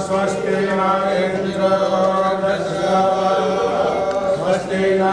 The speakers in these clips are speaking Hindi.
स्वस्ति न इंद्रो स्वस्ति न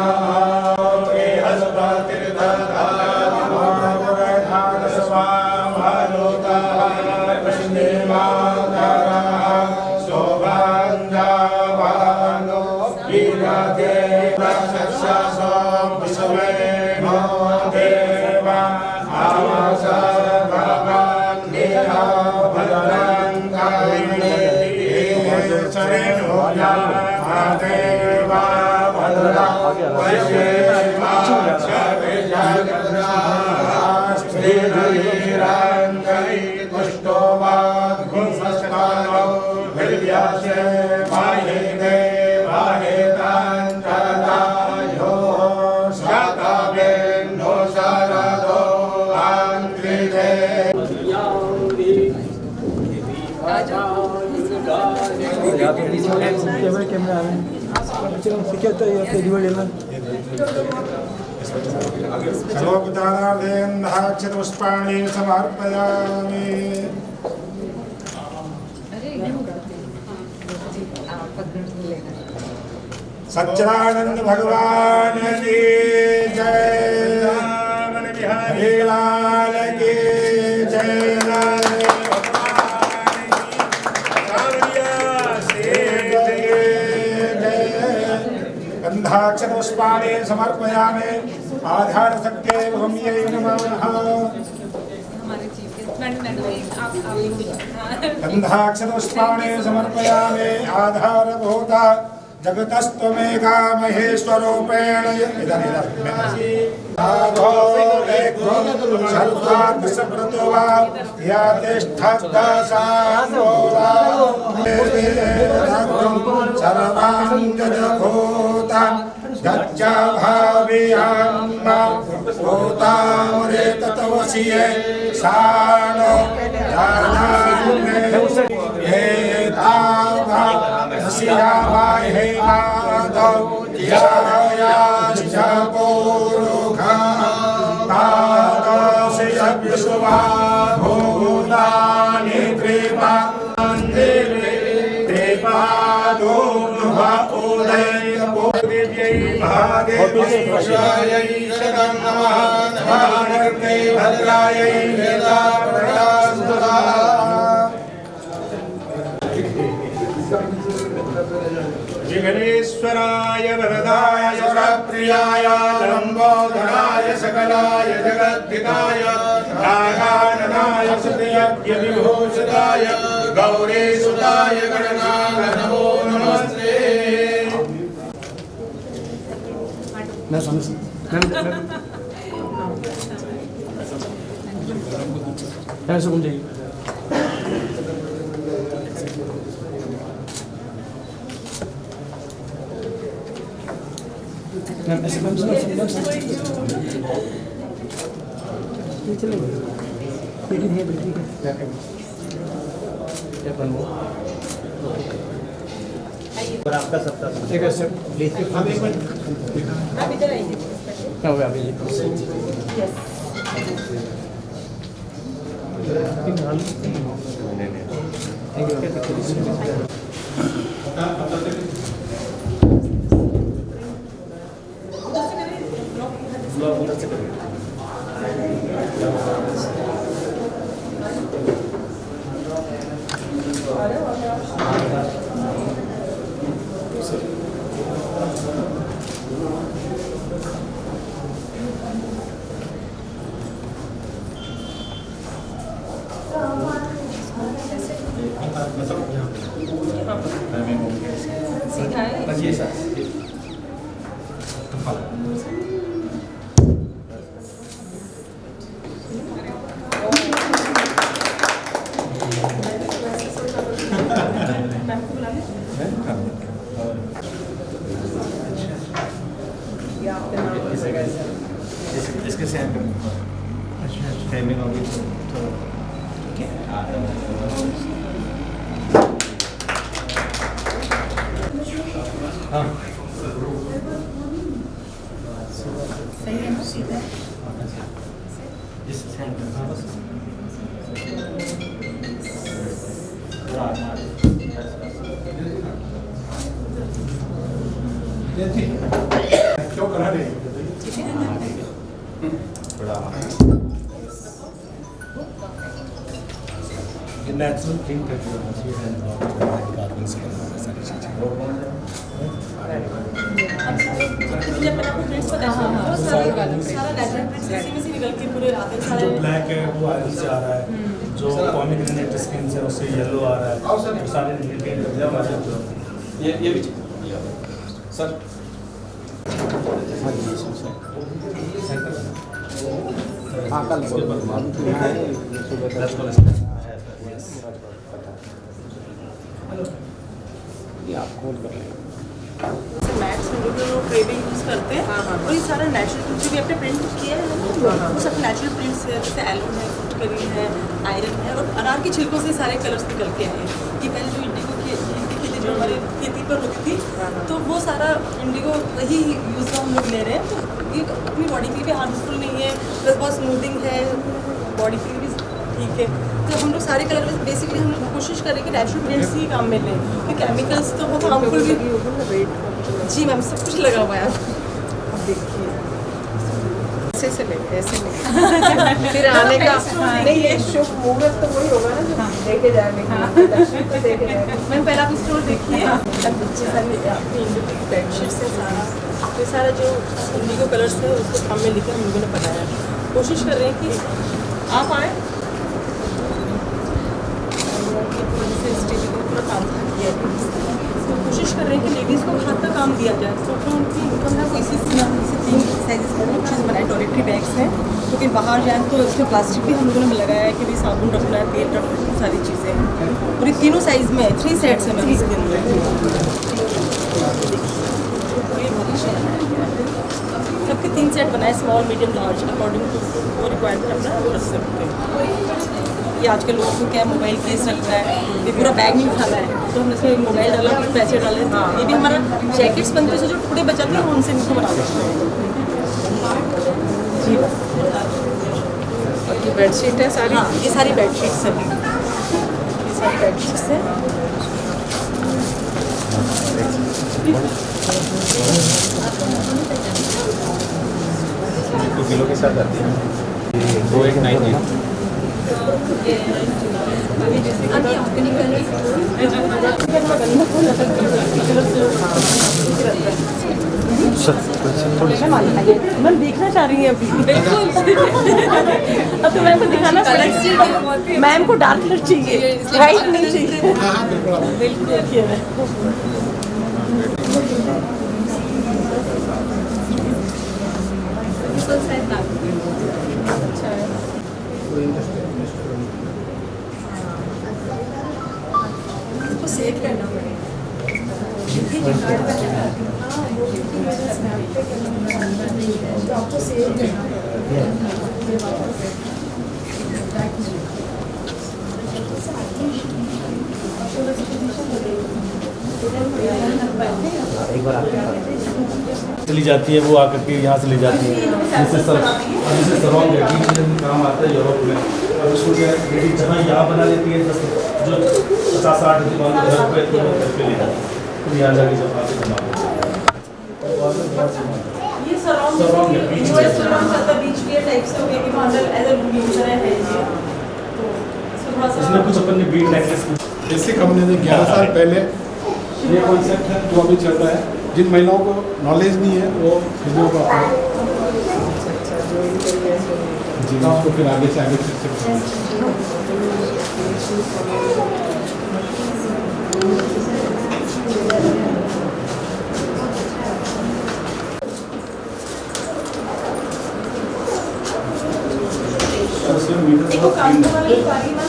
सर्वोपचारार्थेऽक्षतपुष्पाणि समर्पयामि। सच्चिदानंद भगवान की जय, हरि लाल की जय। गंधाक्षरपुष्पाणि समर्पयामि। आधार शक्ते भूम्यै नमः। गंधाक्षरपुष्पाणि समर्पयामि। आधारभूता जगतस्त्वमेका महेश्वरूपेण या सर्वांगभूता गच्चा भावियाम्मा भूतामरे ततवसिये सानो जानामे एतावा हसियावाहे आदौ याया पोरुखा तादस्य विश्वा भूतानि त्रिपा मंदिरे त्रिपादो नुहा उदय पोदिव्यै महादेवाय शतं नमः। नमः भद्रायै वेदा प्रकाशदा विघ्नेश्वराय वरदाय सुरप्रियाय लंबोदराय सकलाय जगद्धिताय नागाननाय सुतयज्ञ विभूषिताय गौरीसुताय गणनाथ नमो नमस्ते। और आपका सप्ताह ठीक है सर प्लीज आप एक मिनट आप इधर आइए। हो गया अभी सीधा है। बस ये सर इसके सेम टाइमिंग होगी तो हाँ सही है ना सीधा। इस सेंटर क्यों करा रहे हैं? नेचुरल प्रिंट करके होना चाहिए कार्बन से सारी चीज़ें। जब मैंने आपको प्रिंट्स बताया वो सारा नेचुरल प्रिंट्स इसी में से निकल के पूरे आते हैं जो ब्लैक है वो आयल से आ रहा है, जो पॉमीग्रेनेट स्किन से उससे येलो आ रहा है, वो सारे रिलेटेड ये भी सर हाँ कल ये आप खोल कर लेंगे। मैट्स हम लोग जो ट्रेडिंग यूज़ करते हैं और ये सारा नेचुरल जो भी आपने प्रिंट किया है ना वो सब नेचुरल प्रिंट्स है, जैसे एलोन है, फुटकरी है, आयरन है और अनार के छिलकों से सारे कलर्स निकल के आए हैं। ये पहले जो इंडिगो की खेती जो हमारी खेती पर होती थी तो वो सारा इंडिगो वही यूज़ हम लोग ले रहे हैं। तो ये अपनी बॉडी के लिए भी हार्मफुल नहीं है, प्लस बहुत स्मूथिंग है, बॉडी के लिए भी ठीक है। तो हम लोग सारे कलर में बेसिकली हम लोग कोशिश करें कि नेचुरल प्रिंट्स ही काम में लें, क्योंकि केमिकल्स तो बहुत हार्मफुल भी। जी मैम सब कुछ लगा हुआ है। अब देखिए ऐसे से लेंगे, ऐसे लेंगे फिर आने का नहीं, ये शुभ मुहूर्त तो वही होगा ना जो लेके जाएंगे लक्ष्मी को लेके जाएंगे। मैम पहले आप स्टोर देखिए, अपनी इंडिगो की बेडशीट्स है सारा, तो सारा जो इंडिगो कलर्स है उसको काम में लेकर हम लोगों ने बनाया। कोशिश कर रहे हैं कि आप आए, पूरा काम किया है, तो कोशिश कर रहे हैं कि लेडीज़ को हाथ का काम दिया जाए, तो फिर उनकी इनकम है वो इसी 3 साइज़ का चीज़ बनाए। टॉयलेटरी बैग्स हैं, क्योंकि बाहर जाएँ तो इसमें प्लास्टिक भी हम लोगों ने लगाया है कि भाई साबुन रखना है, तेल रखना है, सारी चीज़ें हैं। पूरी तीनों साइज़ में 3 सेट्स हैं मैम इसके अंदर। सबके 3 सेट बनाए, small medium large, according to वो रिक्वायरमेंट अपना वो रख सकते हैं। ये आजकल लोगों को क्या मोबाइल केस रखना है, ये पूरा बैग नहीं उठाना है, तो हमने इसमें मोबाइल डाला, कुछ पैसे डाले। ये भी हमारा जैकेट्स बनते हैं जो टुकड़े बचाते हैं उनसे इनको बना देते हैं। जी और ये बेडशीट है सारी। हाँ ये सारी बेडशीट्स हैं, ये सारी बेडशीट्स हैं। 2 किलो के साथ आती है 2199। मैम देखना चाह रही हैं अभी? बिल्कुल। अब तो मैम को दिखाना पड़ेगा। मैम को डार्क कलर चाहिए, वाइट नहीं चाहिए। बिल्कुल देखिए इसको सेव करना पड़ेगा। आपको सेव एक बार चली जाती है, वो आकर के यहाँ से ले जाती है। जैसे सरवांग काम आता है यूरोप में, अब उसको क्या है जहाँ यहाँ बना लेती है, जो 50-60 घर पे ले जाती है, फिर यहाँ जाके जब आते जमा ये सराउंड बीच के टाइप से हो गया कि मॉडल एज अ यूजर है ये, तो थोड़ा सा इसमें कुछ अपन ने बीट नेकलेस बेसिक हमने 11 साल पहले ये कॉन्सेप्ट है जो अभी चल रहा है। जिन महिलाओं को नॉलेज नहीं है वो फिल्मों को जी उसको फिर आगे से आगे देखो काम वाली सारी ना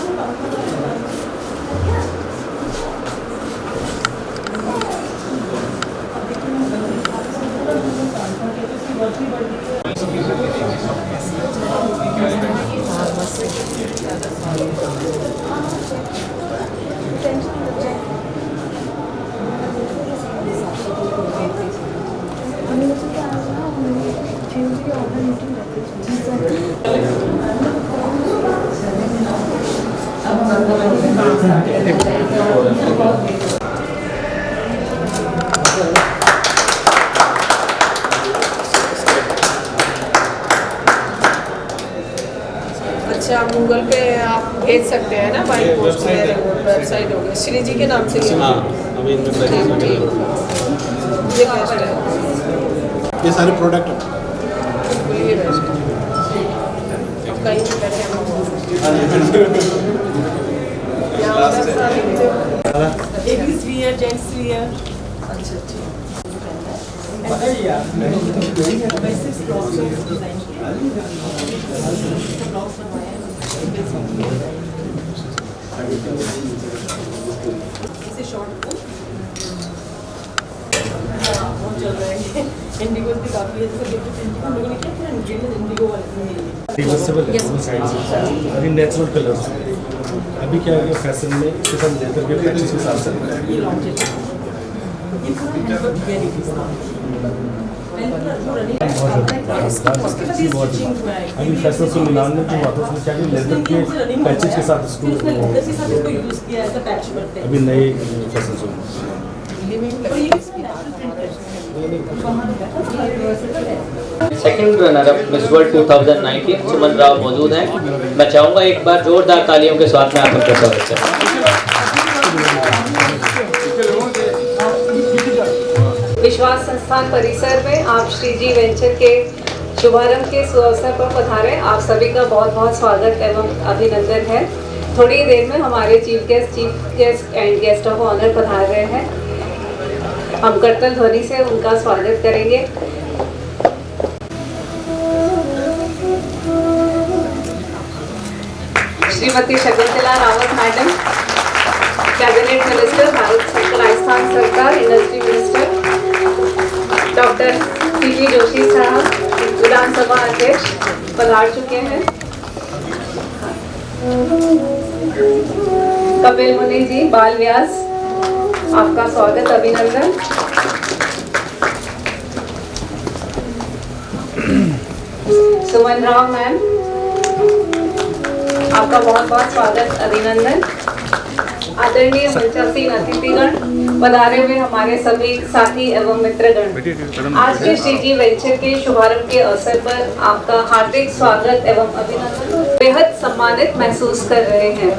अब अच्छा, गूगल पे आप भेज सकते हैं ना, बाई पोस्ट वेबसाइट हो गई श्री जी के नाम से ही। हाँ, अभी इनमें प्राइस वगैरह ये बेस्ट है, ये सारे प्रोडक्ट ये बेस्ट है। अब कहीं भी बैठे हम यहाँ पर सारे लेडीज वियर, जेंट्स वियर। अच्छा अच्छा। वैसे फ्रॉक्स डिजाइन इसे शॉर्ट को बहुत चल रहा है। इंडिगो भी काफी है, जैसे हम लोगों ने किया था इंडिगो वाले रिवर्सेबल है दोनों साइड से, अभी नेचुरल कलर्स। अभी क्या है फैशन में इसके साथ लेकर के पैचेस के साथ चल रहा है। ये लॉन्च है, ये पूरा हैंडवर्क वेरी अभी फैशन से मिलान में जो हुआ था उसमें क्या लेदर के पैचेस के साथ इसको यूज किया है पैच वर्क। अभी नए फैशन से second runner up miss world 2019 सुमन राव मौजूद हैं। मैं चाहूँगा एक बार जोरदार तालियों के साथ में आप उनका स्वागत करें। विश्वास संस्थान परिसर में आप श्री जी वेंचर के शुभारंभ के सुअवसर पर पधारे। आप सभी का बहुत बहुत स्वागत एवं अभिनंदन है। थोड़ी ही देर में हमारे chief guest and guest of honour पधार रहे हैं। हम करतल ध्वनि से उनका स्वागत करेंगे। Shrimati Shakuntala Rawat madam, cabinet minister, Bharat Rajasthan सरकार, industry minister. Doctor CP Joshi साहब, विधानसभा अध्यक्ष, पधार चुके हैं। कपिल मुनि जी, बाल व्यास, आपका स्वागत अभिनंदन। सुमन राव मैम, आपका बहुत बहुत स्वागत अभिनंदन। आदरणीय मंचासीन अतिथिगण, पधारे हुए हमारे सभी साथी एवं मित्रगण, आज के श्री जी वेंचर के शुभारंभ के अवसर पर आपका हार्दिक स्वागत एवं अभिनंदन। बेहद सम्मानित महसूस कर रहे हैं।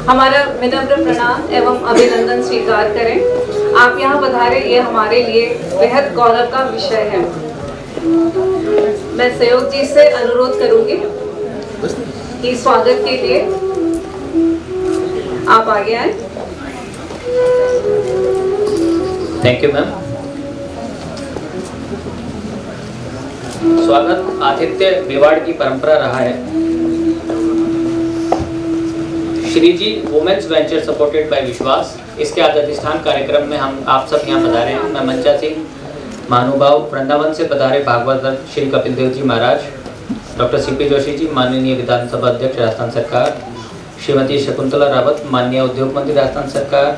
हमारा विनम्र प्रणाम एवं अभिनंदन स्वीकार करें। आप यहाँ पधारे, ये हमारे लिए बेहद गौरव का विषय है। मैं सहयोग जी से अनुरोध करूंगी कि स्वागत के लिए आप आगे आए। Thank you ma'am. स्वागत आतिथ्य विवाड़ की परंपरा रहा है। श्री जी वुमेन्स वेंचर सपोर्टेड बाय विश्वास, इसके आज अधिष्ठान कार्यक्रम में हम आप सब यहाँ पधारे हैं। मैं मंचासीन महानुभाव वृंदावन से पधारे भागवत श्री कपिल देव जी महाराज, डॉक्टर सीपी जोशी जी माननीय विधानसभा अध्यक्ष राजस्थान सरकार, श्रीमती शकुंतला रावत माननीय उद्योग मंत्री राजस्थान सरकार,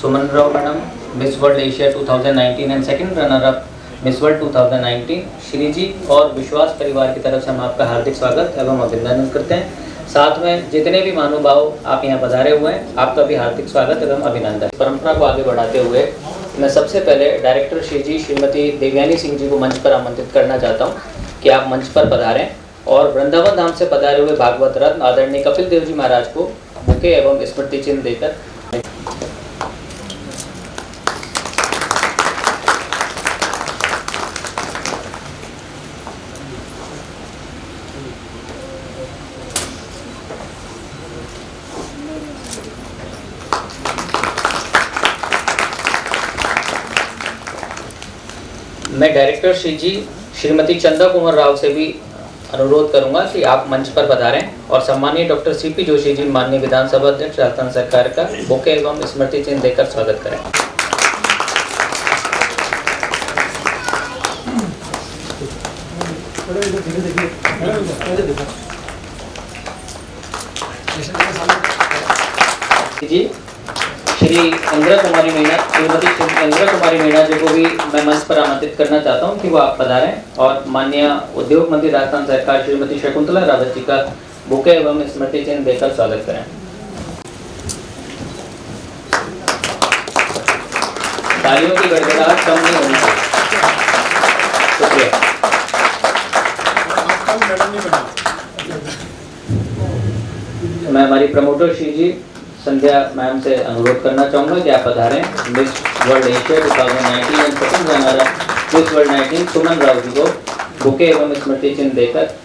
Suman Rao madam miss world Asia 2019 and second runner up miss world 2019, Shri ji और विश्वास परिवार की तरफ से हम आपका हार्दिक स्वागत एवं अभिनंदन करते हैं। साथ में जितने भी महानुभाव आप यहाँ पधारे हुए हैं, आपका भी हार्दिक स्वागत एवं अभिनंदन। परंपरा को आगे बढ़ाते हुए मैं सबसे पहले डायरेक्टर श्री जी श्रीमती देवयानी सिंह जी को मंच पर आमंत्रित करना चाहता हूँ कि आप मंच पर पधारें और वृंदावन धाम से पधारे हुए भागवत रत्न आदरणीय कपिल देव जी महाराज को बुके एवं स्मृति चिन्ह देकर मैं डायरेक्टर श्री जी श्रीमती चंदा कुमार राव से भी अनुरोध करूंगा कि आप मंच पर पधारें और सम्मानीय डॉक्टर सीपी जोशी जी माननीय विधानसभा अध्यक्ष राजस्थान सरकार का बुके एवं स्मृति चिन्ह देकर स्वागत करें। जी श्री इंदिरा कुमारी मीणा, श्रीमती इंदिरा कुमारी मीणा जी को भी मैं मंच पर आमंत्रित करना चाहता हूं कि वो आप पधारें और माननीय उद्योग मंत्री राजस्थान सरकार श्रीमती शकुंतला रावत जी का बुके एवं स्मृति चिन्ह देकर स्वागत करें। तालियों की गड़गड़ाहट कम नहीं होनी चाहिए। शुक्रिया। हमारी प्रमोटर श्री जी संध्या मैम से अनुरोध करना चाहूँगा कि आप पधारें miss world Asia 2019 and second runner miss world 19 Suman Rao ji को बुके एवं स्मृति चिन्ह देकर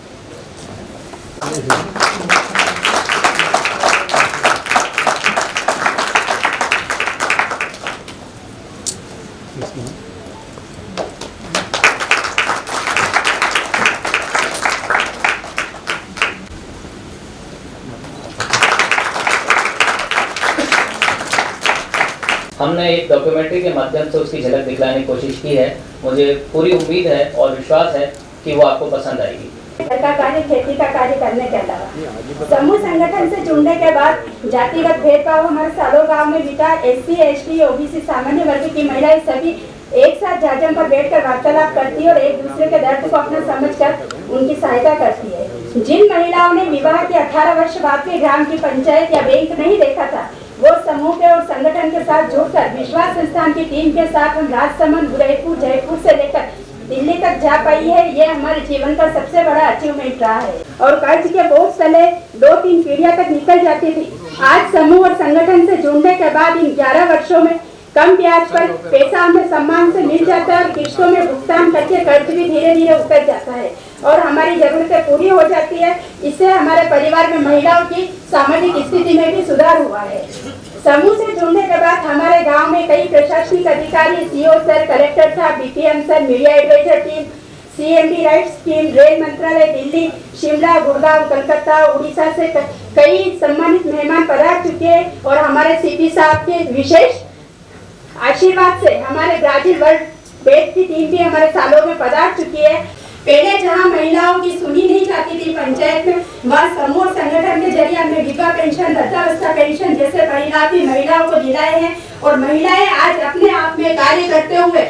हमने एक डॉक्यूमेंट्री के माध्यम से उसकी झलक दिखलाने की कोशिश की है। मुझे पूरी उम्मीद है और विश्वास है कि वो आपको पसंद आएगी। घर का कार्य, खेती का कार्य करने के अलावा समूह संगठन से जुड़ने के बाद जातिगत भेदभाव हमारे सालों गांव में मिटा। SC, ST, OBC सामान्य वर्ग की महिलाएं सभी एक साथ जाजम पर बैठकर वार्तालाप करती है और एक दूसरे के दर्द को अपना समझकर उनकी सहायता करती है। जिन महिलाओं ने विवाह के 18 वर्ष बाद के ग्राम की पंचायत या बैंक नहीं देखा था, वो समूह के और संगठन के साथ जुड़कर विश्वास संस्थान की टीम के साथ हम राजसमंद, उदयपुर, जयपुर से लेकर दिल्ली तक जा पाई है। ये हमारे जीवन का सबसे बड़ा अचीवमेंट रहा है। और कर्ज के बोझ तले 2-3 पीढ़ियां तक निकल जाती थी। आज समूह और संगठन से जुड़ने के बाद इन 11 वर्षों में कम ब्याज पर पैसा हमें सम्मान से मिल जाता है और किस्तों में भुगतान करके कर्ज भी धीरे धीरे उतर जाता है और हमारी जरूरतें पूरी हो जाती है। इससे हमारे परिवार में महिलाओं की सामाजिक स्थिति में भी सुधार हुआ है। समूह से जुड़ने के बाद हमारे गांव में कई प्रशासनिक अधिकारी, CO सर, कलेक्टर साहब, BPM sir, media advisor team, CMD RITES team, rail मंत्रालय दिल्ली, शिमला, गुड़गांव, कलकत्ता, उड़ीसा से कई सम्मानित मेहमान पधार चुके हैं और हमारे CP साहब के विशेष आशीर्वाद से हमारे ब्राजील वर्ल्ड बेट की टीम भी हमारे सालों में पधार चुकी है। पहले जहां महिलाओं की सुनी नहीं जाती थी पंचायत में, वह समूह संगठन के जरिए हमने विधवा पेंशन, वृद्धावस्था पेंशन जैसे परिणाम भी महिलाओं को दिलाए हैं और महिलाएं आज अपने आप में कार्य करते हुए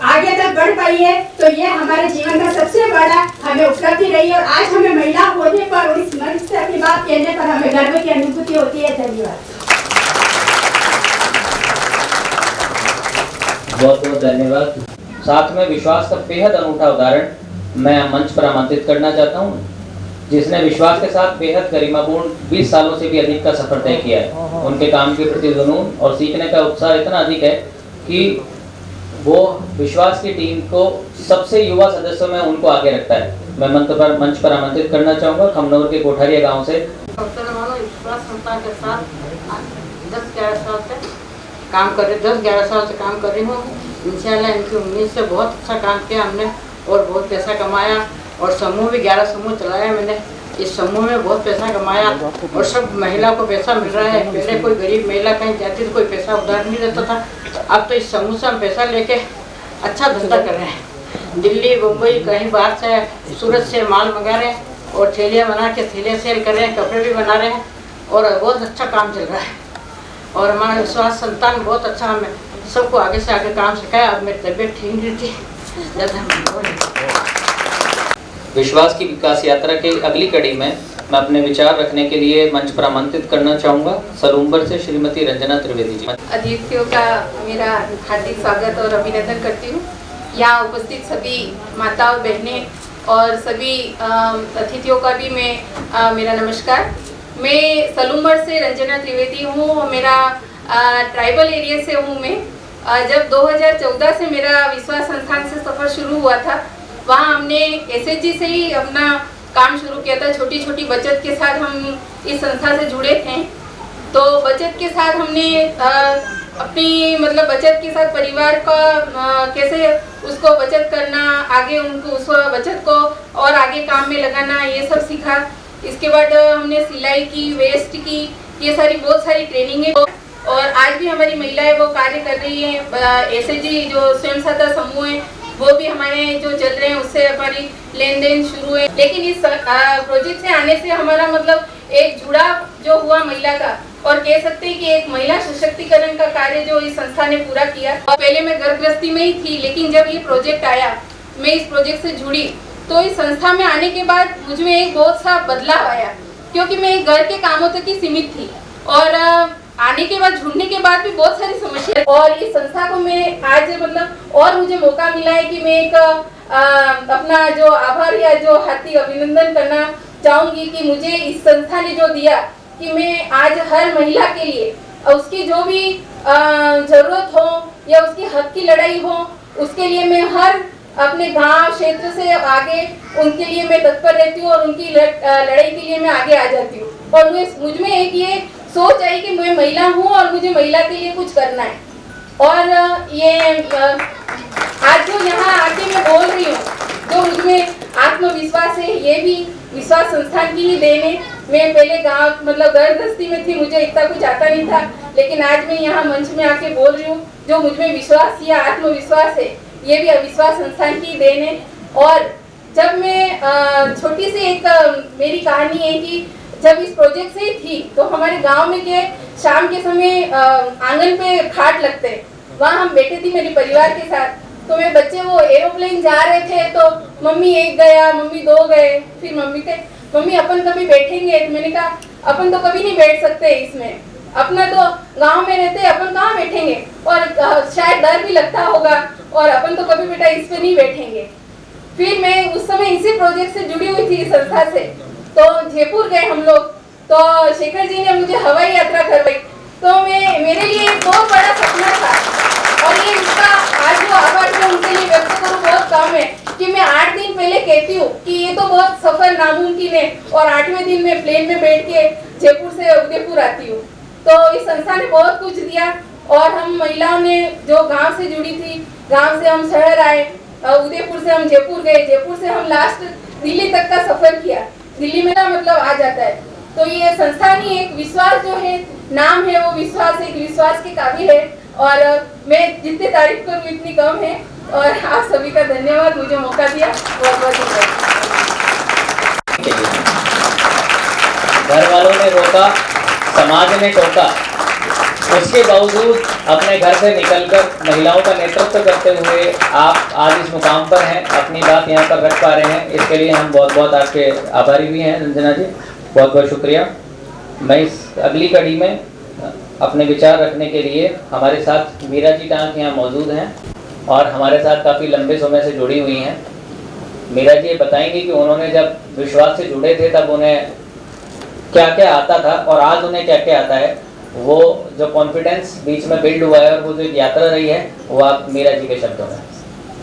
आगे तक बढ़ पाई है। तो ये हमारे जीवन का सबसे बड़ा हमें उपलब्धि रही है और आज हमें महिला होने पर और इस मंच से अपनी बात कहने पर हमें गर्व की अनुभूति होती है। धन्यवाद। बहुत बहुत धन्यवाद। साथ में विश्वास का बेहद अनूठा उदाहरण मैं मंच पर आमंत्रित करना चाहता हूं, जिसने विश्वास के साथ बेहद गरिमापूर्ण 20 सालों से भी अधिक का सफर तय किया है। उनके काम के प्रति जुनून और सीखने का उत्साह इतना अधिक है कि वो विश्वास की टीम को सबसे युवा सदस्यों में उनको आगे रखता है। मैं मंच पर आमंत्रित करना चाहूँगा खमनौर के कोठारिया गाँव से विश्वास संस्था के साथ 10-11 साल से काम कर रही 10-11 साल से काम कर रही हूँ। इंशाल्लाह इनकी उम्मीद से बहुत अच्छा काम किया हमने और बहुत पैसा कमाया और समूह भी 11 समूह चलाया मैंने। इस समूह में बहुत पैसा कमाया और सब महिला को पैसा मिल रहा है। पहले कोई गरीब महिला कहीं जाती तो कोई पैसा उधार नहीं देता था, अब तो इस समूह से हम पैसा लेके अच्छा धंधा कर रहे हैं। दिल्ली, मुंबई, कहीं बाहर से, सूरत से माल मंगा रहे हैं और थैलियाँ बना के थैलियाँ सेल कर रहे हैं, कपड़े भी बना रहे हैं और बहुत अच्छा काम चल रहा है। और हमारा विश्वास संतान बहुत अच्छा हमें सबको आगे से आगे काम सिखाया। अब मेरी तबीयत ठीक नहीं थी। विश्वास की विकास यात्रा की अगली कड़ी में मैं अपने विचार रखने के लिए मंच पर आमंत्रित करना चाहूँगा सलूम्बर से श्रीमती रंजना त्रिवेदी जी। अतिथियों का मेरा हार्दिक स्वागत और अभिनंदन करती हूँ। यहाँ उपस्थित सभी माता और बहनें और सभी अतिथियों का भी मैं मेरा नमस्कार। मैं सलूम्बर से रंजना त्रिवेदी हूँ। मेरा ट्राइबल एरिया से हूँ मैं। जब 2014 से मेरा विश्वास संस्थान से सफ़र शुरू हुआ था, वहाँ हमने SHG से ही अपना काम शुरू किया था। छोटी छोटी बचत के साथ हम इस संस्था से जुड़े थे। तो बचत के साथ हमने अपनी बचत के साथ परिवार का कैसे उसको बचत करना, आगे उनको उस बचत को और आगे काम में लगाना, ये सब सीखा। इसके बाद हमने सिलाई की, वेस्ट की, ये बहुत सारी ट्रेनिंग है और आज भी हमारी महिलाएं वो कार्य कर रही हैं। SHG जो स्वयं सहायता समूह है वो भी हमारे जो चल रहे हैं, उससे हमारी लेन देन शुरू है। लेकिन इस प्रोजेक्ट से आने से हमारा एक जुड़ाव जो हुआ महिला का, और कह सकते हैं कि एक महिला सशक्तिकरण का कार्य जो इस संस्था ने पूरा किया। और पहले मैं घर गृहस्थी में ही थी, लेकिन जब ये प्रोजेक्ट आया, मैं इस प्रोजेक्ट से जुड़ी, तो इस संस्था में आने के बाद मुझ में एक बहुत सा बदलाव आया, क्योंकि मैं घर के कामों तक ही सीमित थी और आने के बाद, जुड़ने के बाद भी बहुत सारी समस्या। और इस संस्था को मैं आज और मुझे मौका मिला है कि मैं एक अपना जो आभार या जो हार्दिक अभिनंदन करना चाहूँगी कि मुझे इस संस्था ने जो दिया कि मैं आज हर महिला के लिए उसकी जो भी ज़रूरत हो या उसकी हक की लड़ाई हो, उसके लिए मैं हर अपने गांव क्षेत्र से आगे उनके लिए मैं तत्पर रहती हूँ और उनकी लड़ाई के लिए मैं आगे आ जाती हूँ। और मुझ में एक ये सोच आई कि मैं महिला हूँ और मुझे महिला के लिए कुछ करना है। और ये आज जो यहाँ आके मैं बोल रही हूँ, जो मुझमें आत्मविश्वास है, ये भी विश्वास संस्थान की ही देन है। मैं पहले गांव मतलब घर गृहस्थी में थी, मुझे इतना कुछ आता नहीं था, लेकिन आज मैं यहाँ मंच में आके बोल रही हूँ। जो मुझमें विश्वास या आत्मविश्वास है, ये भी अविश्वास संस्थान की देन है। और जब मैं छोटी सी एक मेरी कहानी है कि जब इस प्रोजेक्ट से ही थी तो हमारे गांव में के शाम के समय आंगन पे खाट लगते, वहाँ हम बैठे थी मेरे परिवार के साथ। तो मेरे बच्चे वो एरोप्लेन जा रहे थे, तो मम्मी एक गया, मम्मी दो गए, फिर मम्मी थे मम्मी अपन कभी बैठेंगे? तो मैंने कहा अपन तो कभी नहीं बैठ सकते इसमें, अपना तो गांव में रहते, अपन कहाँ बैठेंगे, और शायद डर भी लगता होगा, और अपन तो कभी बेटा इस पे नहीं बैठेंगे। फिर मैं उस समय इसी प्रोजेक्ट से जुड़ी हुई थी संस्था से, तो जयपुर गए हम लोग, तो शेखर जी ने मुझे हवाई यात्रा करवाई। तो मेरे लिए एक बहुत बड़ा सपना था, और ये इसका आज जो आभार मैं उनके लिए व्यक्त करूँ बहुत कम है कि मैं 8 दिन पहले कहती हूँ कि ये तो बहुत सफर नामुमकिन है, और 8वें दिन में प्लेन में बैठ के जयपुर से उदयपुर आती हूँ। तो इस संस्था ने बहुत कुछ दिया, और हम महिलाओं ने जो गांव से जुड़ी थी, गांव से हम शहर आए, उदयपुर से हम जयपुर गए, जयपुर से हम लास्ट दिल्ली तक का सफर किया। दिल्ली में ना मतलब आ जाता है। तो ये संस्था ही एक विश्वास जो है, नाम है वो विश्वास, एक विश्वास के काबिल है, और मैं जितनी तारीफ करूँ इतनी कम है। और आप सभी का धन्यवाद, मुझे मौका दिया, बहुत बहुत धन्यवाद। घर वालों ने रोका, समाज ने टोका, उसके बावजूद अपने घर से निकलकर महिलाओं का नेतृत्व करते हुए आप आज इस मुकाम पर हैं, अपनी बात यहाँ पर रख पा रहे हैं। इसके लिए हम बहुत बहुत आपके आभारी भी हैं रंजना जी, बहुत बहुत शुक्रिया। मैं इस अगली कड़ी में अपने विचार रखने के लिए हमारे साथ मीरा जी टांक यहाँ मौजूद हैं और हमारे साथ काफ़ी लंबे समय से जुड़ी हुई हैं। मीरा जी ये बताएंगी कि उन्होंने जब विश्वास से जुड़े थे तब उन्हें क्या क्या आता था और आज उन्हें क्या क्या आता है। वो जो कॉन्फिडेंस बीच में बिल्ड हुआ है और वो जो यात्रा रही है, वो आप मीरा जी के शब्दों में।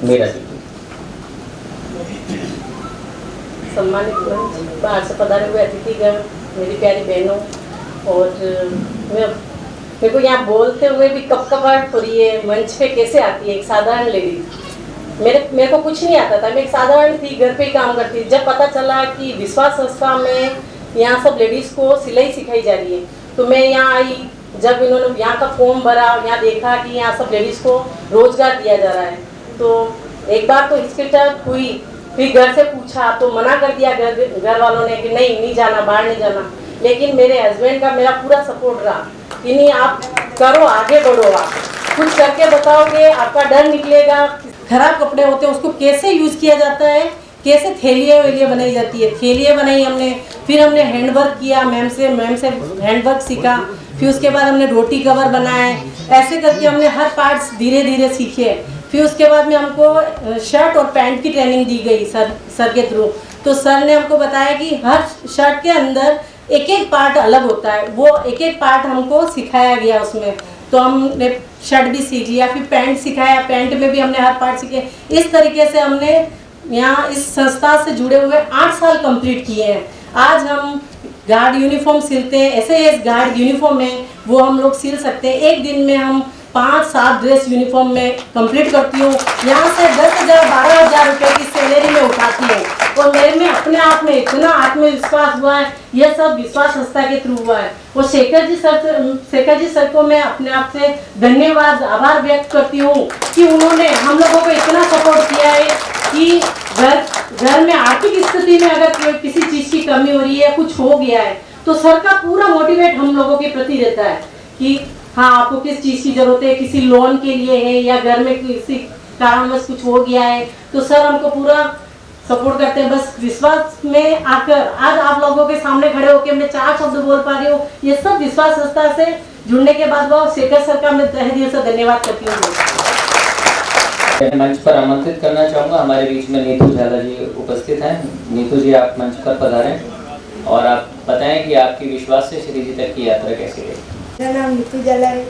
मीरा जी। सम्मानित मंच, बाहर से पधारे हुए अतिथिगण, मेरी प्यारी बहनों, और मेरे को यहाँ बोलते हुए भी कपकपाहट हो रही है। मंच पे कैसे आती है एक साधारण लेडी। मेरे को कुछ नहीं आता था, मैं एक साधारण थी, घर पे ही काम करती थी। जब पता चला कि विश्वास संस्था में यहाँ सब लेडीज़ को सिलाई सिखाई जा रही है, तो मैं यहाँ आई। जब इन्होंने यहाँ का फॉर्म भरा, यहाँ देखा कि यहाँ सब लेडीज़ को रोजगार दिया जा रहा है, तो एक बार तो हिचकिचाहट हुई। फिर घर से पूछा तो मना कर दिया घर वालों ने कि नहीं जाना, बाहर नहीं जाना। लेकिन मेरे हस्बैंड का मेरा पूरा सपोर्ट रहा कि नहीं आप करो, आगे बढ़ो, आप कुछ करके बताओगे, आपका डर निकलेगा। खराब कपड़े होते हैं उसको कैसे यूज़ किया जाता है, कैसे थैलियाँ वैलियाँ बनाई जाती है, थैलियाँ बनाई हमने। फिर हमने हैंडवर्क किया, मैम से हैंडवर्क सीखा। फिर उसके बाद हमने रोटी कवर बनाए। ऐसे करके हमने हर पार्ट्स धीरे धीरे सीखे। फिर उसके बाद में हमको शर्ट और पैंट की ट्रेनिंग दी गई सर के थ्रू। तो सर ने हमको बताया कि हर शर्ट के अंदर एक एक पार्ट अलग होता है, वो एक एक पार्ट हमको सिखाया गया उसमें। तो हमने शर्ट भी सीख लिया, फिर पैंट सिखाया, पैंट में भी हमने हर पार्ट सीखे। इस तरीके से हमने यहाँ इस संस्था से जुड़े हुए 8 साल कंप्लीट किए हैं। आज हम गार्ड यूनिफॉर्म सिलते हैं, एसआईएस गार्ड यूनिफॉर्म है वो हम लोग सिल सकते हैं। एक दिन में हम 5-7 ड्रेस यूनिफॉर्म में कंप्लीट करती हूँ। यहाँ से 10,000-12,000 रुपये की सैलरी में उठाती हूँ, और मेरे में अपने आप में इतना आत्मविश्वास हुआ है, यह सब विश्वास संस्था के थ्रू हुआ है। वो शेखर जी सर को मैं अपने आप से धन्यवाद, आभार व्यक्त करती हूँ कि उन्होंने हम लोगों को इतना सपोर्ट किया है कि घर में आर्थिक स्थिति में अगर किसी चीज़ की कमी हो रही है, कुछ हो गया है, तो सर का पूरा मोटिवेट हम लोगों के प्रति रहता है कि हाँ आपको किस चीज़ की ज़रूरत है, किसी लोन के लिए है या घर में किसी कारणवश कुछ हो गया है, तो सर हमको पूरा सपोर्ट करते हैं। बस विश्वास में आकर आज आप लोगों के सामने खड़े होकर मैं 4 शब्द बोल पा रही हूँ, ये सब विश्वास संस्था से जुड़ने के बाद वो शेखर सर का मैं तहे दिल से धन्यवाद करती हूँ। मंच पर आमंत्रित करना चाहूँगा, हमारे बीच में नीतू झाला जी उपस्थित हैं। नीतू जी आप मंच पर पधारें। और आप बताएं कि आपकी विश्वास से श्री जी तक की यात्रा कैसी रही। मेरा नाम नीतू जाला है।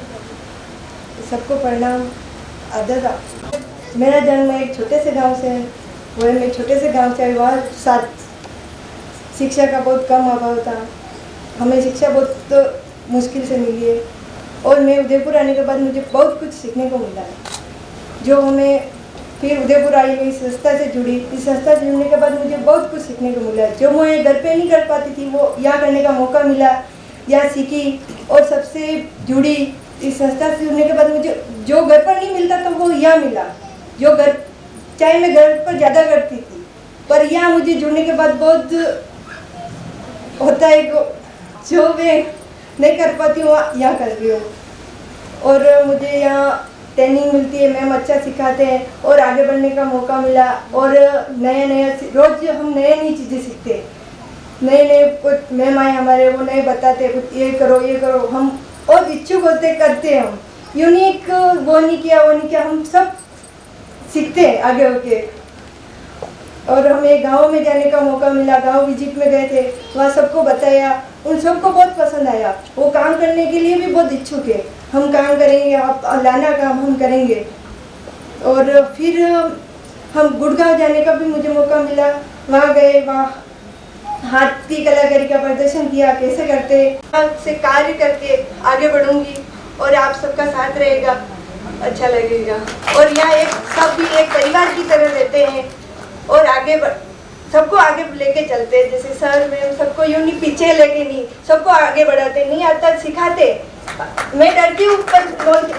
सबको प्रणाम आदर। मेरा जन्म एक छोटे से गांव से है। वो मैं छोटे से गांव से वहाँ साथ शिक्षा का बहुत कम अभाव था। हमें शिक्षा बहुत मुश्किल से मिली है और मैं उदयपुर आने के बाद मुझे बहुत कुछ सीखने को मिला है। जो हमें फिर उदयपुर आई, मैं इस संस्था से जुड़ी। इस संस्था से जुड़ने के बाद मुझे बहुत कुछ सीखने को मिला। जो मैं घर पे नहीं कर पाती थी वो यहाँ करने का मौका मिला, यहाँ सीखी और सबसे जुड़ी। इस संस्था से जुड़ने के बाद मुझे जो घर पर नहीं मिलता था वो यहाँ मिला। जो घर चाहे मैं घर पर ज़्यादा करती थी पर यहाँ मुझे जुड़ने के बाद बहुत होता है जो मैं नहीं कर पाती हूँ यहाँ कर रही हूँ। और मुझे यहाँ ट्रेनिंग मिलती है, मैम अच्छा सिखाते हैं और आगे बढ़ने का मौका मिला। और नया नया रोज़ हम नई नई चीज़ें सीखते हैं। नए नए कुछ मैम आए हमारे, वो नए बताते कुछ ये करो हम और इच्छुक होते करते हैं। हम यूनिक वो नहीं किया, हम सब सीखते हैं आगे होके। और हमें गांव में जाने का मौका मिला। गांव विजिट में गए थे, वहाँ सबको बताया, उन सबको बहुत पसंद आया। वो काम करने के लिए भी बहुत इच्छुक है। हम काम करेंगे, आप लाना काम हम करेंगे। और फिर हम गुड़गांव जाने का भी मुझे मौका मिला। वहाँ गए, वहाँ हाथ की कलाकारी का प्रदर्शन किया, कैसे करते से कार्य करके आगे बढ़ूंगी और आप सबका साथ रहेगा, अच्छा लगेगा। और यहाँ एक सब भी एक परिवार की तरह रहते हैं और आगे सबको आगे लेके चलते हैं। जैसे सर मैम सबको यूं नहीं पीछे लेके नहीं, सबको आगे बढ़ाते। नहीं आता सिखाते। मैं डरती हूँ पर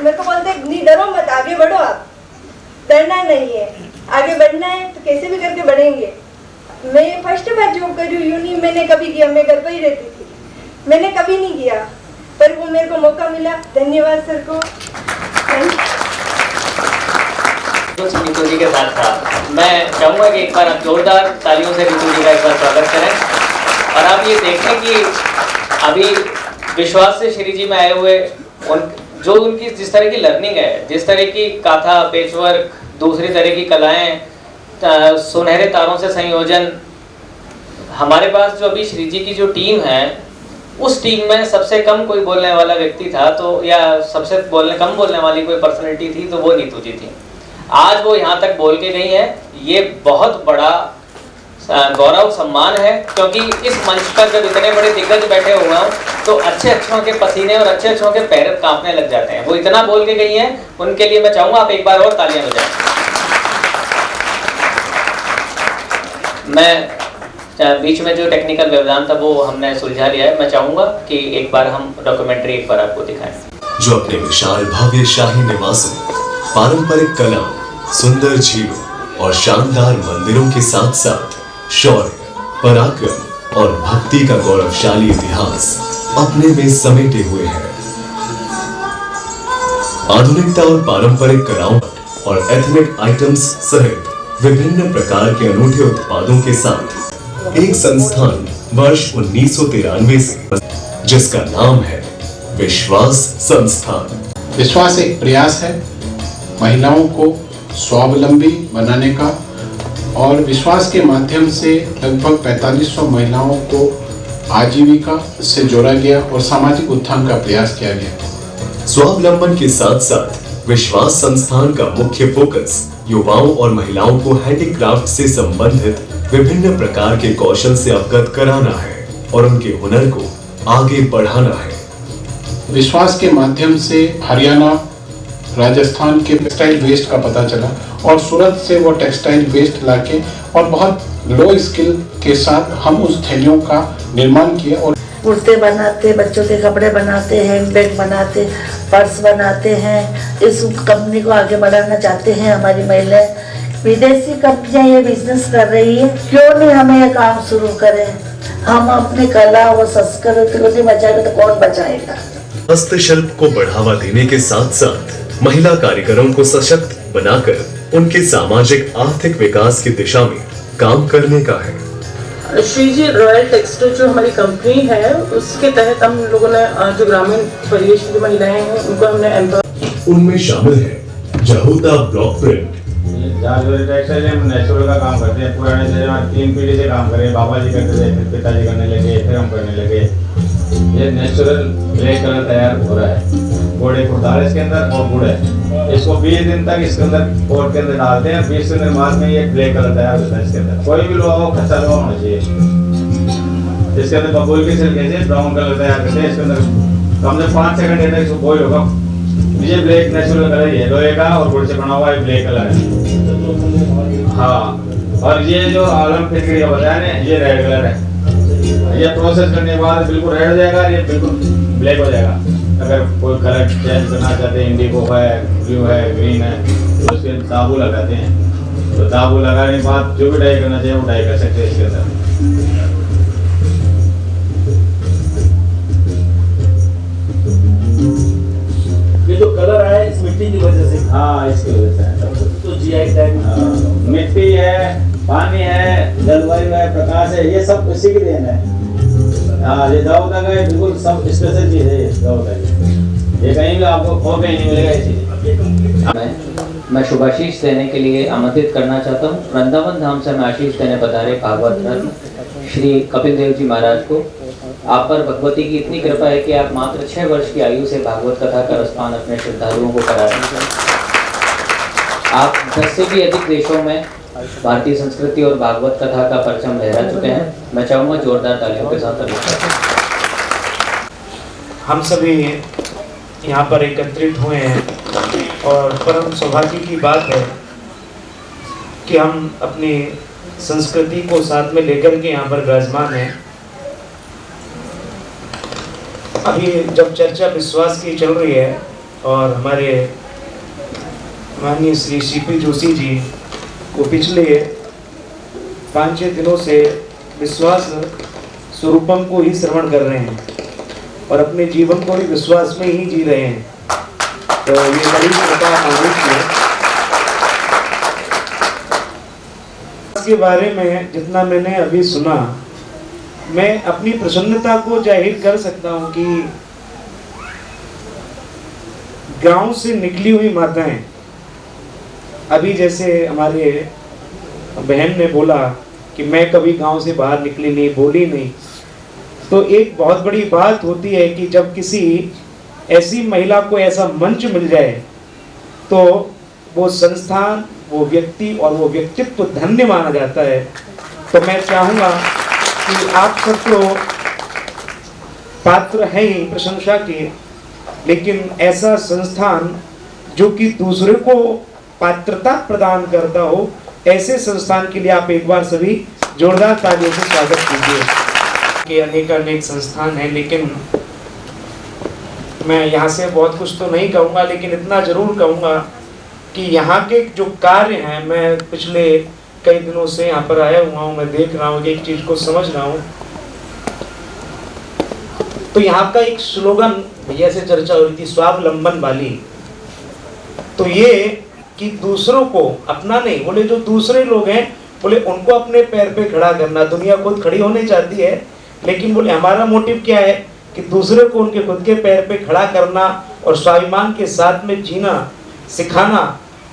मेरे को बोलते नहीं डरो मत, आगे बढ़ो, आप डरना नहीं है, आगे बढ़ना है तो कैसे भी करके बढ़ेंगे। मैं फर्स्ट बार जॉब कर रही हूँ, यूँ नहीं मैंने कभी किया, मैं घर पर ही रहती थी, मैंने कभी नहीं किया पर वो मेरे को मौका मिला। धन्यवाद सर को। नीतू जी के साथ था। मैं चाहूँगा कि एक बार आप जोरदार तालियों से नीतू जी का एक बार स्वागत करें। और आप ये देखें कि अभी विश्वास से श्री जी में आए हुए जो उनकी जिस तरह की लर्निंग है, जिस तरह की काथा, पेचवर्क, दूसरी तरह की कलाएं, सुनहरे तारों से संयोजन, हमारे पास जो अभी श्री जी की जो टीम है उस टीम में सबसे कम कोई बोलने वाला व्यक्ति था तो या सबसे कम बोलने वाली कोई पर्सनैलिटी थी तो वो नीतू जी थी। आज वो यहाँ तक बोल के गई हैं। ये बहुत बड़ा गौरव सम्मान है क्योंकि इस मंच पर जब इतने बड़े दिग्गज बैठे हुए हों तो अच्छे अच्छों के पसीने और अच्छे अच्छों के पैर कांपने लग जाते हैं। वो इतना बोल के गई हैं, उनके लिए मैं चाहूँगा आप एक बार और तालियां बजाएं। मैं बीच में जो टेक्निकल व्यवधान था वो हमने सुलझा लिया है। मैं चाहूँगा कि एक बार हम डॉक्यूमेंट्री एक बार आपको दिखाएं। जो अपने विशाल भव्य शाही निवासों, पारंपरिक कला, सुंदर झीलों और शानदार मंदिरों के साथ साथ शौर्य, पराक्रम और भक्ति का गौरवशाली इतिहास अपने में समेटे हुए है। आधुनिकता और पारंपरिक कलाओं और एथनिक आइटम्स सहित विभिन्न प्रकार के अनूठे उत्पादों के साथ एक संस्थान वर्ष 1993 से जिसका नाम है विश्वास संस्थान। विश्वास एक प्रयास है महिलाओं को स्वावलंबी बनाने का और विश्वास के माध्यम से लगभग 4500 महिलाओं को आजीविका से जोड़ा गया और सामाजिक उत्थान का प्रयास किया गया। स्वावलंबन के साथ साथ विश्वास संस्थान का मुख्य फोकस युवाओं और महिलाओं को हैंडीक्राफ्ट से संबंधित विभिन्न प्रकार के कौशल से अवगत कराना है और उनके हुनर को आगे बढ़ाना है। विश्वास के माध्यम से हरियाणा, राजस्थान के टेक्सटाइल वेस्ट का पता चला और सूरत से वो टेक्सटाइल वेस्ट लाके और बहुत लो स्किल के साथ हम उस थैलियों का निर्माण किया और कुर्ते बनाते, बच्चों के कपड़े बनाते, हैंडबैग बनाते, पर्स बनाते हैं। इस कंपनी को आगे बढ़ाना चाहते हैं हमारी महिलाएं। विदेशी कंपनियां ये बिजनेस कर रही है, क्यों नहीं हमें ये काम शुरू करें। हम अपनी कला और संस्कृति को नहीं बचाएंगे तो कौन बचाएगा। हस्तशिल्प को बढ़ावा देने के साथ साथ महिला कारीगरों को सशक्त बनाकर उनके सामाजिक आर्थिक विकास की दिशा में काम करने का है। श्री जी रॉयल टेक्सटाइल जो हमारी कंपनी है उसके तहत हम लोगों ने जो ग्रामीण परिवेश की महिलाएं हैं उनको हमने एम्पावर। उनमें शामिल है जहूता ब्लॉक प्रिंट, जहाँ टेक्सटाइल हम नेचुरल का काम करते हैं, पुराने से 3 पीढ़ी से काम कर रहे हैं। बाबा जी करते थे, फिर पिताजी करने लगे, फिर हम करने लगे। ये नेचुरल ब्लैक कलर तैयार हो रहा है। घोड़े खुरदार इसके अंदर और गुड़ है। इसको 20 दिन तक इसके अंदर पोट के अंदर डालते हैं। 20 दिन बाद में ये ब्लैक कलर तैयार होता है। इसके अंदर कोई भी लोहा हो, कच्चा लोहा होना चाहिए। इसके अंदर बबूल की छिलके से ब्राउन कलर तैयार करते हैं। इसके अंदर कम से 5 सेकंड तक इसको बॉईल होगा। ये ब्लैक नेचुरल कलर ही है, लोहे का और गुड़ से बना हुआ है, ब्लैक कलर है। हाँ, और ये जो आलम फिटकरी का बताया ना, ये रेड कलर है। ये प्रोसेस करने के बाद बिल्कुल रेड हो जाएगा, ये बिल्कुल ब्लैक हो जाएगा। अगर कोई कलर चेंज करना चाहते हैं, इंडिगो है, ब्लू है, ग्रीन है, तो उसके दाबू लगाते हैं। तो दाबू लगाने के बाद जो भी डाई करना चाहिए वो डाई कर सकते हैं इसके अंदर। ये जो कलर है इस मिट्टी की वजह से, हाँ इसकी वजह से है। तो जीआई टैग, मिट्टी है, पानी है, जलवायु है, प्रकाश है, ये सब इसी की देन है। हाँ, ये दाऊ तक है, बिल्कुल सब स्पेशल चीज है। ये दाऊ तक ये कहीं भी आपको और कहीं नहीं मिलेगा ये चीज। मैं शुभाशीष देने के लिए आमंत्रित करना चाहता हूँ। वृंदावन धाम से मैं आशीष देने पधारे भागवत रत्न श्री कपिल देव जी महाराज को। आप पर भगवती की इतनी कृपा है कि आप मात्र 6 वर्ष की आयु से भागवत कथा का रसपान अपने श्रद्धालुओं को करा रहे हैं। आप 10 से भी अधिक देशों में भारतीय संस्कृति और भागवत कथा का परचम लहरा चुके हैं। मैं चाहूँगा जोरदार तालियों के साथ हम सभी यहाँ पर एकत्रित हुए हैं और परम सौभाग्य की बात है कि हम अपनी संस्कृति को साथ में लेकर के यहाँ पर विराजमान हैं। अभी जब चर्चा विश्वास की चल रही है और हमारे माननीय श्री सीपी जोशी जी वो पिछले 5-6 दिनों से विश्वास स्वरूपम को ही श्रवण कर रहे हैं और अपने जीवन को भी विश्वास में ही जी रहे हैं। तो ये बड़ी कृपा मानुष है। इसके बारे में जितना मैंने अभी सुना, मैं अपनी प्रसन्नता को जाहिर कर सकता हूँ कि गांव से निकली हुई माताएं, अभी जैसे हमारे बहन ने बोला कि मैं कभी गांव से बाहर निकली नहीं, बोली नहीं, तो एक बहुत बड़ी बात होती है कि जब किसी ऐसी महिला को ऐसा मंच मिल जाए तो वो संस्थान, वो व्यक्ति और वो व्यक्तित्व धन्य माना जाता है। तो मैं चाहूँगा कि आप सब तो पात्र हैं ही प्रशंसा के, लेकिन ऐसा संस्थान जो कि दूसरे को पात्रता प्रदान करता हो, ऐसे संस्थान के लिए आप एक बार सभी जोरदार तालियों से स्वागत कीजिए। कि अनेक संस्थान हैं, लेकिन मैं यहाँ से बहुत कुछ तो नहीं कहूँगा, लेकिन इतना जरूर कहूँगा कि यहाँ के जो कार्य हैं, मैं पिछले कई दिनों से यहाँ पर आया हुआ हूँ, मैं देख रहा हूँ कि एक चीज को समझ रहा हूँ। तो यहाँ का एक स्लोगन भैया से चर्चा हो रही थी, स्वावलंबन वाली। तो ये कि दूसरों को अपना नहीं, बोले जो दूसरे लोग हैं बोले उनको अपने पैर पे खड़ा करना। दुनिया खुद खड़ी होने चाहती है, लेकिन बोले हमारा मोटिव क्या है कि दूसरे को उनके खुद के पैर पे खड़ा करना और स्वाभिमान के साथ में जीना सिखाना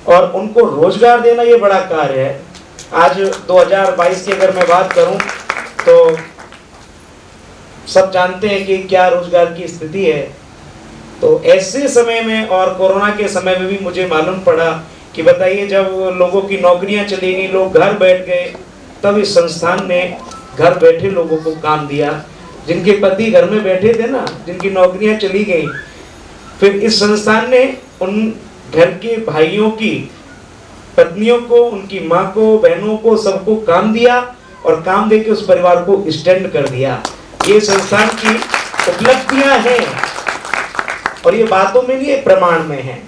और उनको रोजगार देना, ये बड़ा कार्य है। आज 2022 की अगर मैं बात करूं तो सब जानते हैं कि क्या रोजगार की स्थिति है। तो ऐसे समय में और कोरोना के समय में भी मुझे मालूम पड़ा कि बताइए, जब लोगों की नौकरियां चली गई, लोग घर बैठ गए, तब इस संस्थान ने घर बैठे लोगों को काम दिया। जिनके पति घर में बैठे थे ना, जिनकी नौकरियां चली गई, फिर इस संस्थान ने उन घर के भाइयों की पत्नियों को, उनकी माँ को, बहनों को, सबको काम दिया और काम देके उस परिवार को स्टैंड कर दिया। ये संस्थान की उपलब्धियां हैं और ये बातों में नहीं, प्रमाण में है।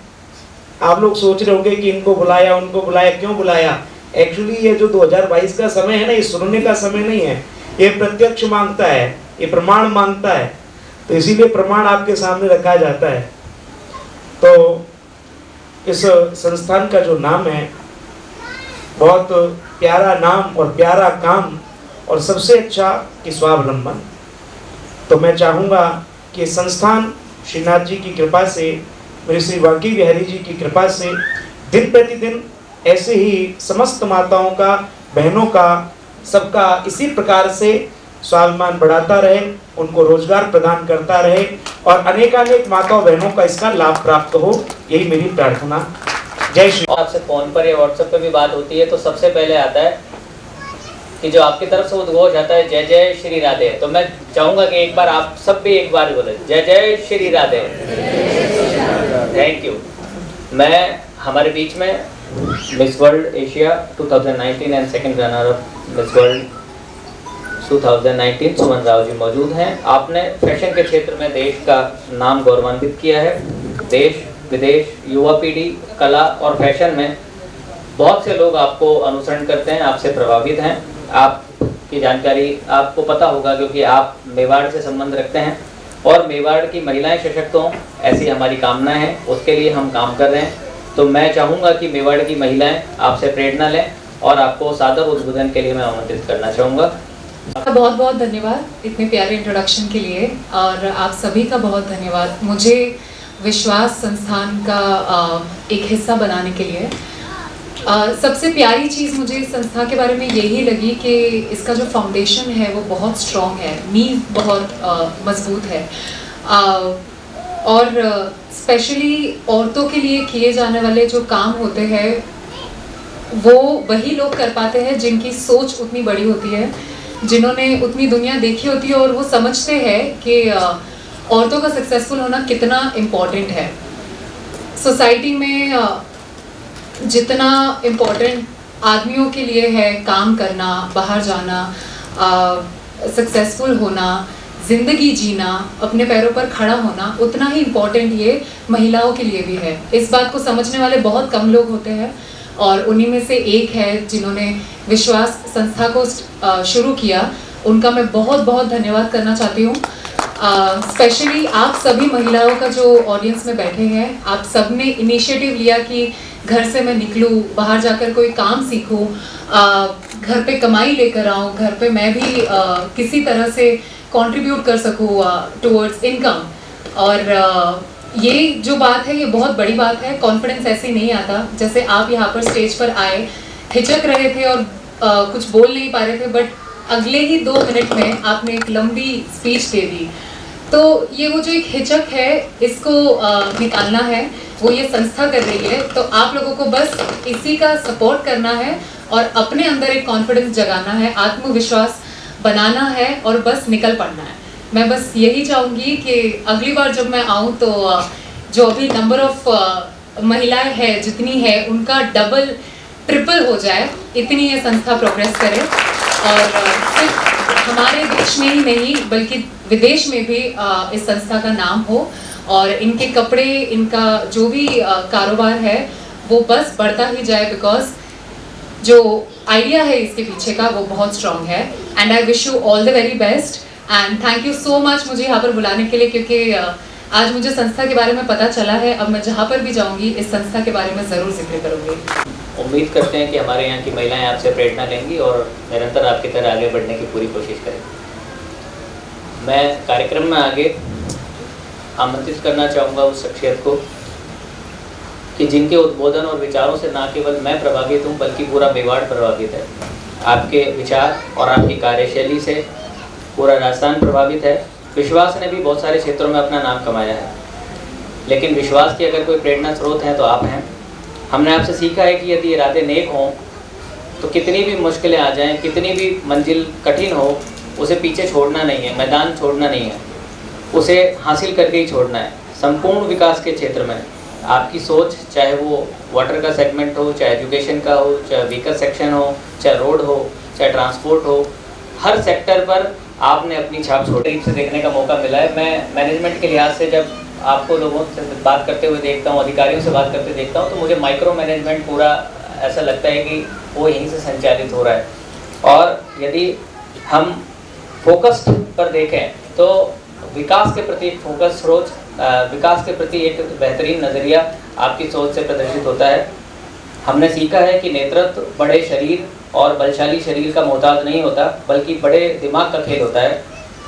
आप लोग सोच रहे होंगे कि इनको बुलाया, उनको बुलाया, क्यों बुलाया? एक्चुअली ये जो 2022 का समय है ना, ये सुनने का समय नहीं है, ये प्रत्यक्ष मांगता है, ये प्रमाण मांगता है। तो इसीलिए प्रमाण आपके सामने रखा जाता है। तो इस संस्थान का जो नाम है, बहुत प्यारा नाम और प्यारा काम, और सबसे अच्छा कि स्वावलंबन। तो मैं चाहूँगा कि संस्थान श्रीनाथ जी की कृपा से, मेरे श्री वाकी बिहारी जी की कृपा से दिन प्रतिदिन ऐसे ही समस्त माताओं का, बहनों का, सबका इसी प्रकार से स्वाभिमान बढ़ाता रहे, उनको रोजगार प्रदान करता रहे और अनेकानेक माताओं बहनों का इसका लाभ प्राप्त हो, यही मेरी प्रार्थना। जय श्री। आपसे फोन पर या व्हाट्सएप पे भी बात होती है तो सबसे पहले आता है कि जो आपकी तरफ से उद्घोष आता है जय जय श्री राधे, तो मैं चाहूंगा कि एक बार आप सब भी एक बार बोले जय जय श्री राधे। Thank you. मैं हमारे बीच में miss world Asia 2019 and second runner up miss world 2019 सुमन राव जी मौजूद हैं। आपने फैशन के क्षेत्र में देश का नाम गौरवान्वित किया है। देश विदेश, युवा पीढ़ी, कला और फैशन में बहुत से लोग आपको अनुसरण करते हैं, आपसे प्रभावित हैं। आपकी जानकारी आपको पता होगा क्योंकि आप मेवाड़ से संबंध रखते हैं और मेवाड़ की महिलाएं सशक्त हों, ऐसी हमारी कामना है, उसके लिए हम काम कर रहे हैं। तो मैं चाहूँगा कि मेवाड़ की महिलाएं आपसे प्रेरणा लें और आपको सादर उद्बोधन के लिए मैं आमंत्रित करना चाहूँगा। बहुत बहुत धन्यवाद इतने प्यारे इंट्रोडक्शन के लिए और आप सभी का बहुत धन्यवाद मुझे विश्वास संस्थान का एक हिस्सा बनाने के लिए। सबसे प्यारी चीज़ मुझे इस संस्था के बारे में यही लगी कि इसका जो फाउंडेशन है वो बहुत स्ट्रॉन्ग है, नींव बहुत मजबूत है और स्पेशली औरतों के लिए किए जाने वाले जो काम होते हैं वो वही लोग कर पाते हैं जिनकी सोच उतनी बड़ी होती है, जिन्होंने उतनी दुनिया देखी होती है और वो समझते हैं कि औरतों का सक्सेसफुल होना कितना इम्पोर्टेंट है। सोसाइटी में जितना इम्पोर्टेंट आदमियों के लिए है काम करना, बाहर जाना, सक्सेसफुल होना, ज़िंदगी जीना, अपने पैरों पर खड़ा होना, उतना ही इम्पोर्टेंट ये महिलाओं के लिए भी है। इस बात को समझने वाले बहुत कम लोग होते हैं और उन्हीं में से एक है जिन्होंने विश्वास संस्था को शुरू किया। उनका मैं बहुत बहुत धन्यवाद करना चाहती हूँ। स्पेशली आप सभी महिलाओं का जो ऑडियंस में बैठे हैं, आप सब ने इनिशिएटिव लिया कि घर से मैं निकलूँ, बाहर जाकर कोई काम सीखूँ, घर पे कमाई लेकर आऊँ, घर पे मैं भी किसी तरह से कंट्रीब्यूट कर सकूँ टुवर्ड्स इनकम। और ये जो बात है ये बहुत बड़ी बात है। कॉन्फिडेंस ऐसे ही नहीं आता। जैसे आप यहाँ पर स्टेज पर आए, हिचक रहे थे और कुछ बोल नहीं पा रहे थे, बट अगले ही 2 मिनट में आपने एक लंबी स्पीच दे दी। तो ये वो जो एक हिचक है इसको निकालना है, वो ये संस्था कर रही है। तो आप लोगों को बस इसी का सपोर्ट करना है और अपने अंदर एक कॉन्फिडेंस जगाना है, आत्मविश्वास बनाना है और बस निकल पड़ना है। मैं बस यही चाहूँगी कि अगली बार जब मैं आऊँ तो जो अभी नंबर ऑफ महिलाएं हैं जितनी है उनका डबल ट्रिपल हो जाए, इतनी ये संस्था प्रोग्रेस करे और सिर्फ हमारे देश में ही नहीं बल्कि विदेश में भी इस संस्था का नाम हो और इनके कपड़े, इनका जो भी कारोबार है वो बस बढ़ता ही जाए, बिकॉज जो आइडिया है इसके पीछे का वो बहुत स्ट्रॉन्ग है। And I wish you all the very best and thank you so much मुझे यहाँ पर बुलाने के लिए, क्योंकि आज मुझे संस्था के बारे में पता चला है। अब मैं जहाँ पर भी जाऊँगी इस संस्था के बारे में ज़रूर जिक्र करूँगी। उम्मीद करते हैं कि हमारे यहाँ की महिलाएं आपसे प्रेरणा लेंगी और निरंतर आपकी तरह आगे बढ़ने की पूरी कोशिश करेंगी। मैं कार्यक्रम में आगे आमंत्रित करना चाहूँगा उस शख्सियत को कि जिनके उद्बोधन और विचारों से ना केवल मैं प्रभावित हूँ बल्कि पूरा मेवाड़ प्रभावित है। आपके विचार और आपकी कार्यशैली से पूरा राजस्थान प्रभावित है। विश्वास ने भी बहुत सारे क्षेत्रों में अपना नाम कमाया है, लेकिन विश्वास की अगर कोई प्रेरणा स्रोत है तो आप हैं। हमने आपसे सीखा है कि यदि इरादे नेक हों तो कितनी भी मुश्किलें आ जाएं, कितनी भी मंजिल कठिन हो, उसे पीछे छोड़ना नहीं है, मैदान छोड़ना नहीं है, उसे हासिल करके ही छोड़ना है। संपूर्ण विकास के क्षेत्र में आपकी सोच, चाहे वो वाटर का सेगमेंट हो, चाहे एजुकेशन का हो, चाहे व्हीकल सेक्शन हो, चाहे रोड हो, चाहे ट्रांसपोर्ट हो, हर सेक्टर पर आपने अपनी छाप छोटी से देखने का मौका मिला है। मैं मैनेजमेंट के लिहाज से जब आपको लोगों से बात करते हुए देखता हूँ, अधिकारियों से बात करते देखता हूँ, तो मुझे माइक्रो मैनेजमेंट पूरा ऐसा लगता है कि वो यहीं से संचालित हो रहा है। और यदि हम फोकस पर देखें तो विकास के प्रति एक फोकस सोच, विकास के प्रति एक बेहतरीन नज़रिया आपकी सोच से प्रदर्शित होता है। हमने सीखा है कि नेतृत्व बड़े शरीर और बलशाली शरीर का मोहताज नहीं होता बल्कि बड़े दिमाग का खेल होता है।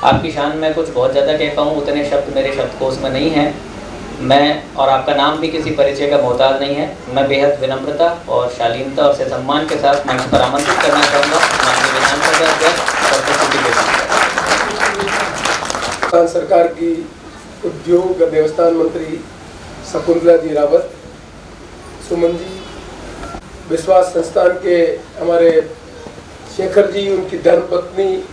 आपकी शान में कुछ बहुत ज़्यादा कह पाऊँ उतने शब्द मेरे शब्दकोश में नहीं हैं, मैं और आपका नाम भी किसी परिचय का मोहताज नहीं है। मैं बेहद विनम्रता और शालीनता और से सम्मान के साथ मंच पर आमंत्रित करना चाहूँगा माननीय विधानसभा अध्यक्ष डॉक्टर सी पी राजस्थान सरकार की उद्योग और देवस्थान मंत्री शकुंतला जी रावत, सुमन जी, विश्वास संस्थान के हमारे शेखर जी, उनकी धर्मपत्नी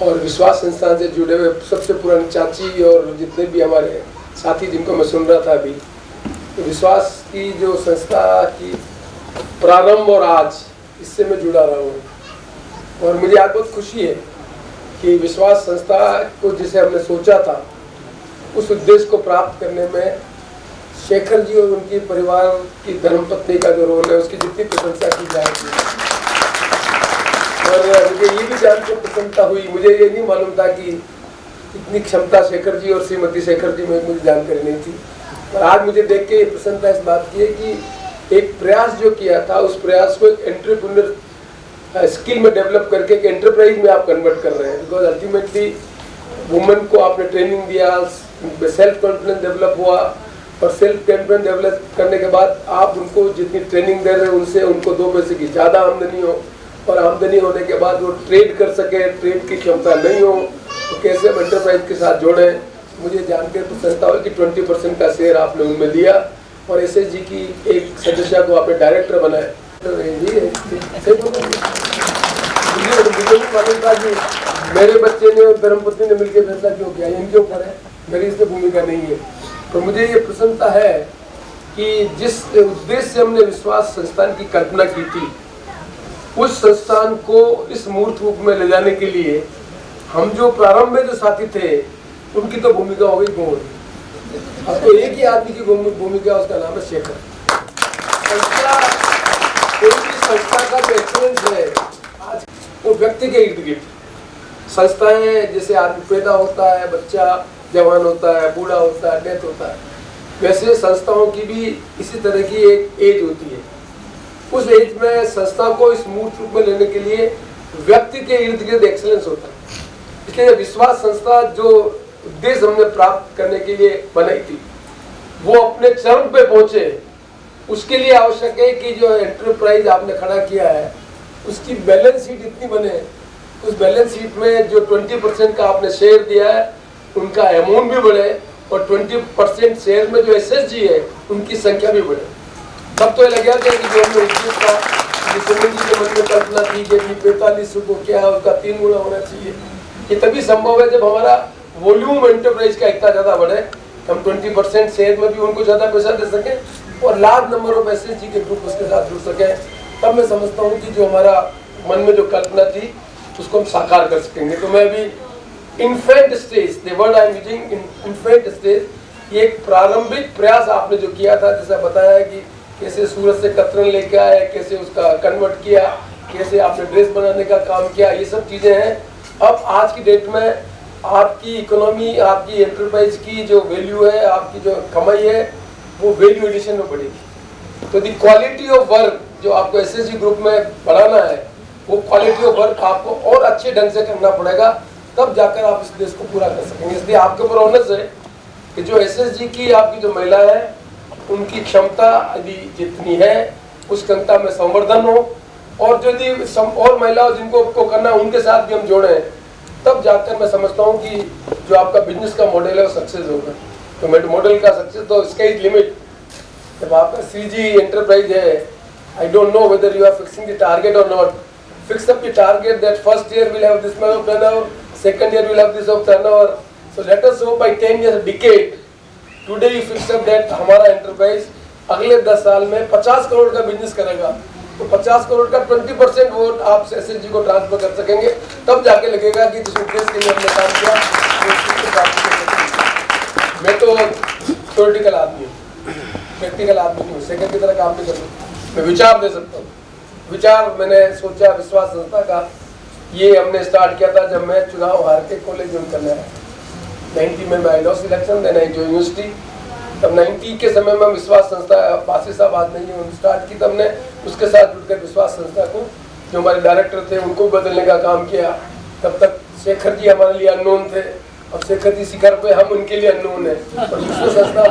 और विश्वास संस्थान से जुड़े हुए सबसे पुरानी चाची और जितने भी हमारे साथी जिनको मैं सुन रहा था अभी, तो विश्वास की जो संस्था की प्रारंभ और आज इससे मैं जुड़ा रहा हूँ और मुझे आज बहुत खुशी है कि विश्वास संस्था को जिसे हमने सोचा था उस उद्देश्य को प्राप्त करने में शेखर जी और उनकी परिवार की धर्मपत्नी का जो रोल है उसकी जितनी प्रशंसा की जाएगी। और मुझे ये भी जानकर प्रसन्नता हुई, मुझे ये नहीं मालूम था कि इतनी क्षमता शेखर जी और श्रीमती शेखर जी में मुझे जानकारी नहीं थी, पर आज मुझे देख के प्रसन्नता इस बात की है कि एक प्रयास जो किया था उस प्रयास को एक एंटरप्रेन्योर स्किल में डेवलप करके एक एंटरप्राइज में आप कन्वर्ट कर रहे हैं। बिकॉज अल्टीमेटली वुमेन को आपने ट्रेनिंग दिया, सेल्फ कॉन्फिडेंस डेवलप हुआ और सेल्फ कॉन्फिडेंस डेवलप करने के बाद आप उनको जितनी ट्रेनिंग दे रहे हैं उनसे उनको 2 पैसे की ज़्यादा आमदनी हो और आमदनी होने के बाद वो ट्रेड कर सके, ट्रेड की क्षमता नहीं हो तो कैसे हम एंटरप्राइज के साथ जोड़े। मुझे जानकर प्रसन्नता हुई कि 20% का शेयर आपने उनमें दिया और एसएसजी की एक सदस्य को आपने डायरेक्टर बनाया। मुझे मालूम था कि मेरे बच्चे ने और धर्मपत्नी ने मिलकर फैसला क्यों किया, इनके ऊपर है, मेरी इसमें भूमिका नहीं है। तो मुझे ये प्रसन्नता है कि जिस उद्देश्य से हमने विश्वास संस्थान की कल्पना की थी उस संस्थान को इस मूर्त रूप में ले जाने के लिए हम जो प्रारंभ में जो साथी थे उनकी तो भूमिका हो गई गौण। अब तो एक ही आदमी की भूमिका, उसका नाम है शेखर। संस्था, कोई भी संस्था का जो एक्सीलेंस है आज वो व्यक्ति के इर्द गिर्द। संस्थाएं जैसे आदमी पैदा होता है, बच्चा जवान होता है, बूढ़ा होता है, डेथ होता है, वैसे संस्थाओं की भी इसी तरह की एक एज होती है। उस एज में संस्था को इस मूर्त रूप में लेने के लिए व्यक्ति के इर्द गिर्द एक्सीलेंस होता है। इसलिए विश्वास संस्था जो उद्देश्य हमने प्राप्त करने के लिए बनाई थी वो अपने चरम पे पहुंचे। उसके लिए आवश्यक है कि जो एंटरप्राइज आपने खड़ा किया है उसकी बैलेंस शीट इतनी बने, उस बैलेंस शीट में जो 20% का आपने शेयर दिया है उनका अमाउंट भी बढ़े और 20% शेयर में जो एसएसजी है उनकी संख्या भी बढ़े। तब तो ये लग गया कि जो हमने उद्देश्य का सुमन जी के मन में कल्पना की कि 45 को क्या है उसका 3 गुना होना चाहिए, ये तभी संभव है जब हमारा वॉल्यूम एंटरप्राइज का इतना ज़्यादा बढ़े, हम 20% शेयर में भी उनको ज़्यादा पैसा दे सकें और लार्ज नंबर ऑफ एसएसजी के ग्रुप उसके साथ जुड़ सकें। तब मैं समझता हूँ कि जो हमारा मन में जो कल्पना थी उसको हम साकार कर सकेंगे। तो मैं अभी infant stage, the word I am using infant stage, ये एक प्रारंभिक प्रयास आपने जो किया था, जैसा बताया है कि कैसे सूरत से कतरन लेके आए, कैसे उसका कन्वर्ट किया, कैसे आपने ड्रेस बनाने का काम किया, ये सब चीज़ें हैं। अब आज की डेट में आपकी इकोनॉमी, आपकी एंटरप्राइज की जो वैल्यू है, आपकी जो कमाई है वो वैल्यू एडिशन में बढ़ेगी। तो दी क्वालिटी ऑफ वर्क जो आपको एसएसजी ग्रुप में बढ़ाना है वो क्वालिटी ऑफ वर्क आपको और अच्छे ढंग से करना पड़ेगा, तब जाकर आप इस देश को पूरा कर सकेंगे। इसलिए आपके ऊपर ऑनर्स है कि जो एसएसजी की आपकी जो महिला है उनकी क्षमता यदि जितनी है उस क्षमता में संवर्धन हो और यदि और महिलाओं जिनको आपको करना है उनके साथ भी हम जोड़ें, तब जाकर मैं समझता हूँ कि जो आपका बिजनेस का मॉडल है वो सक्सेस होगा। तो मेरे मॉडल का सक्सेस तो इसका ही लिमिट, जब आपका सीजी एंटरप्राइज है, I don't know whether you are fixing the target और not, fix up the target that first year will have this much of turnover, second year will have this of turnover, so let us hope by 10 years decade today you fix up that हमारा एंटरप्राइज अगले 10 साल में 50 करोड़ का बिजनेस करेगा, तो 50 करोड़ का 20% वोट आप एसएसजी को ट्रांसफर कर सकेंगे, तब जाके लगेगा कि जिस उद्देश्य के लिए हमने काम किया वो प्राप्त कर सकेंगे। मैं तो थ्योरेटिकल आदमी हूँ, प्रैक्टिकल आदमी नहीं हूँ, सेकंड की तरह काम नहीं कर सकता, मैं विचार दे सकता हूँ। विचार मैंने सोचा विश्वास संस्था का, ये हमने स्टार्ट किया था जब मैं चुनाव हार के कॉलेज ज्वाइन करने आया 90 में। I lost election, then I join university. तब 90 के समय में विश्वास संस्था पासी साहब आज नहीं है, स्टार्ट की, तब हमने उसके साथ जुड़कर विश्वास संस्था को, जो हमारे डायरेक्टर थे उनको बदलने का काम किया। तब तक शेखर जी हमारे लिए अननोन थे अब शेखर जी शिखर पे, हम उनके लिए अननोन है। और विश्व संस्था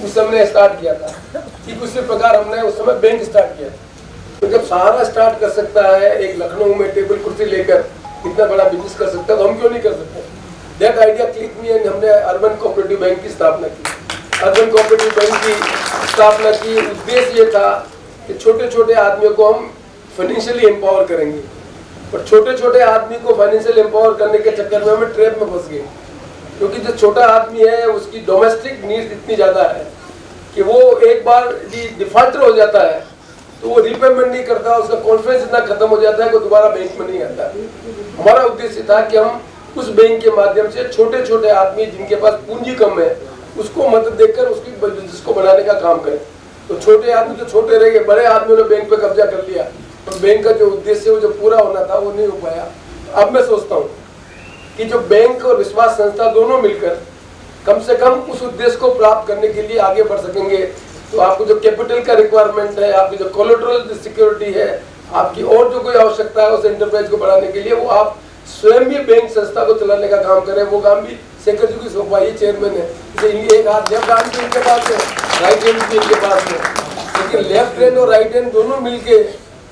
उस समय स्टार्ट किया था, ठीक उसी प्रकार हमने उस समय बैंक स्टार्ट किया। तो जब सहारा स्टार्ट कर सकता है, एक लखनऊ में टेबल कुर्सी लेकर इतना बड़ा बिजनेस कर सकता है, तो हम क्यों नहीं कर सकते? That idea click me and हमने अर्बन कोऑपरेटिव बैंक की स्थापना की। अर्बन कोऑपरेटिव बैंक की स्थापना की उद्देश्य ये था कि छोटे छोटे आदमियों को हम फाइनेंशियली एम्पावर करेंगे। और छोटे छोटे आदमी को फाइनेंशियल एम्पावर करने के चक्कर में हमें ट्रैप में फंस गए, क्योंकि जो छोटा आदमी है उसकी डोमेस्टिक नीड्स इतनी ज़्यादा है कि वो एक बार डिफॉल्टर हो जाता है तो वो रीपेमेंट नहीं करता, उसका कॉन्फिडेंस इतना खत्म हो जाता है कि दोबारा बैंक में नहीं आता। हमारा उद्देश्य था कि हम उस बैंक के माध्यम से छोटे छोटे आदमी जिनके पास पूंजी कम है उसको मदद देकर उसकी बिजनेस को बनाने का काम करें। तो छोटे आदमी तो छोटे रह गए, बड़े आदमियों ने बैंक पे कब्जा कर लिया, तो बैंक का जो उद्देश्य वो जो पूरा होना था वो नहीं हो पाया। अब मैं सोचता हूँ कि जो बैंक और विश्वास संस्था दोनों मिलकर कम से कम उस उद्देश्य को प्राप्त करने के लिए आगे बढ़ सकेंगे। तो आपको जो कैपिटल का रिक्वायरमेंट है, आपकी जो कोलेटरल सिक्योरिटी है, आपकी और जो कोई आवश्यकता है उस एंटरप्राइज को बढ़ाने के लिए, वो आप स्वयं भी बैंक संस्था को चलाने का काम करें। वो काम भी शेखर जी की सौंपा, ये चेयरमैन है, एक हाथ लेफ्ट हैंड भी इनके पास है, राइट हैंड भी इनके पास है, लेकिन लेफ्ट हैंड और राइट हैंड दोनों मिलके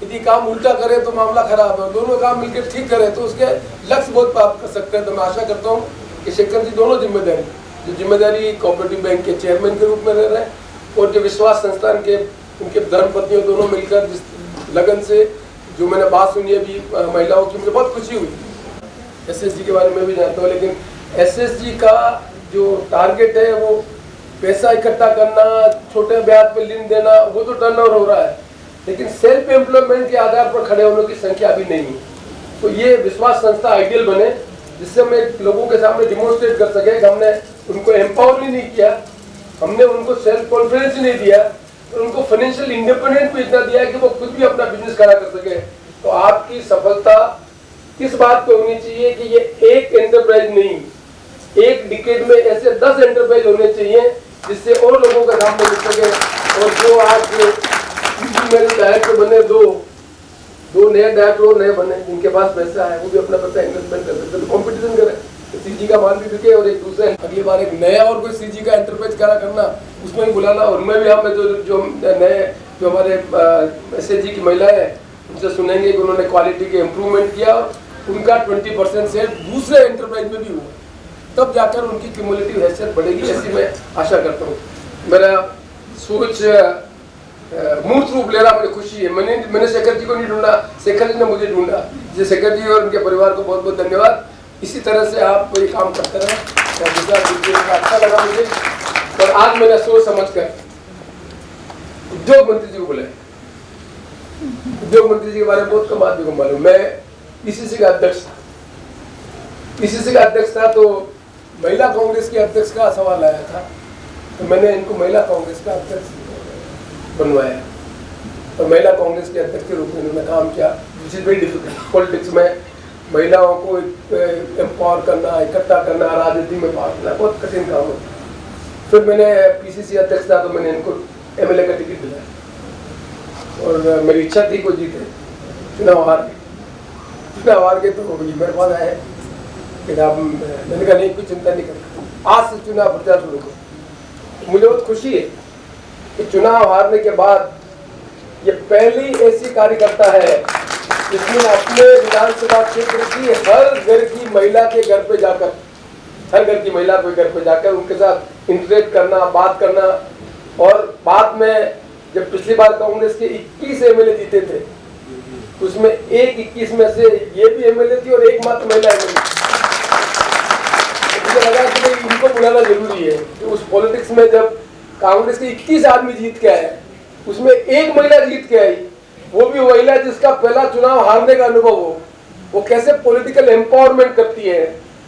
यदि काम उल्टा करे तो मामला खराब है। दोनों काम मिलकर ठीक करे तो उसके लक्ष्य बहुत प्राप्त कर सकते हैं। तो मैं आशा करता हूँ कि शेखर जी दोनों जिम्मेदारी, जो जिम्मेदारी कोऑपरेटिव बैंक के चेयरमैन के रूप में रह रहे हैं और जो विश्वास संस्थान के उनके धर्मपत्नियों दोनों मिलकर जिस लगन से, जो मैंने बात सुनी अभी महिलाओं की, मुझे बहुत खुशी हुई। SSG के बारे में भी जानता हूँ, लेकिन SSG का जो टारगेट है वो पैसा इकट्ठा करना, छोटे ब्याज पे ऋण देना, वो तो टर्नओवर हो रहा है, लेकिन सेल्फ एम्प्लॉयमेंट के आधार पर खड़े होने की संख्या अभी नहीं है। तो ये विश्वास संस्था आइडियल बने जिससे हम लोगों के सामने डिमोन्स्ट्रेट कर सके कि हमने उनको एम्पावर नहीं किया, हमने उनको सेल्फ कॉन्फिडेंस नहीं दिया, तो उनको फाइनेंशियल इंडिपेंडेंट भी इतना दिया कि वो खुद भी अपना बिजनेस खड़ा कर सके। तो आपकी सफलता किस बात पे होनी चाहिए कि ये एक एंटरप्राइज नहीं, एक डिकेड में ऐसे 10 एंटरप्राइज होने चाहिए जिससे और लोगों का सामने मिल सके। और जो आज डायरेक्टर बने, दो नए डायरेक्टर और नए बने जिनके पास पैसा है, वो भी अपना पैसा इन्वेस्टमेंट कर सकते, तो कॉम्पिटिशन करें, CG का माल भी बिके और एक दूसरे अगली बार एक नया और कोई CG का एंटरप्राइज खड़ा करना, उसमें भी बुलाना। और उनमें भी हम जो नए जो हमारे SSG की महिलाएं हैं उनसे सुनेंगे कि उन्होंने क्वालिटी के इम्प्रूवमेंट किया, उनका 20% से दूसरे एंटरप्राइज में भी हुआ, तब जाकर उनकी क्यूमुलेटिव हैसियत बढ़ेगी, ऐसी मैं आशा करता हूँ। मेरा सोच मूर्त रूप ले रहा, मुझे खुशी है। मैंने शेखर जी को नहीं ढूंढा, शेखर जी ने मुझे ढूंढा, जिसे शेखर जी और उनके परिवार को बहुत बहुत धन्यवाद। इसी तरह से आप ये काम करते रहें, अच्छा लगा मुझे। और आज मैंने सोच समझ कर उद्योग मंत्री जी को बुलाया। उद्योग मंत्री जी के बारे में बहुत कम आदमी को मालूम। मैं PCC का अध्यक्ष था, PCC का अध्यक्ष था, तो महिला कांग्रेस के अध्यक्ष का सवाल आया था, तो मैंने इनको महिला कांग्रेस का अध्यक्ष बनवाया और महिला कांग्रेस के अध्यक्ष के रूप में उन्होंने काम किया। Which is very difficult. Politics में महिलाओं को एम्पावर करना, इकट्ठा करना, राजनीति में भाग लेना बहुत कठिन काम होता है। फिर मैंने PCC अध्यक्ष था, तो मैंने इनको MLA का टिकट दिलाया और मेरी इच्छा थी को जीते, चुनाव हार के तो मेरे पास आए कि आप, मैंने कहा नहीं, कुछ चिंता नहीं करना, आज से चुनाव प्रचार शुरू करो। मुझे बहुत खुशी है कि चुनाव हारने के बाद ये पहली ऐसी कार्यकर्ता है जिसने अपने विधानसभा क्षेत्र की हर घर की महिला के घर पे जाकर, हर घर की महिला के घर पे जाकर उनके साथ इंटरेक्ट करना, बात करना। और बाद में जब पिछली बार कांग्रेस के 21 MLA जीते थे, उसमें एक 21 में से ये भी MLA थी और एक मात्र महिला MLA। मुझे लगा कि इनको बुलाना जरूरी है कि उस पॉलिटिक्स में जब कांग्रेस के 21 आदमी जीत के आए, उसमें एक महिला जीत के आई, वो भी महिला जिसका पहला चुनाव हारने का अनुभव हो, वो कैसे पॉलिटिकल एम्पावरमेंट करती है।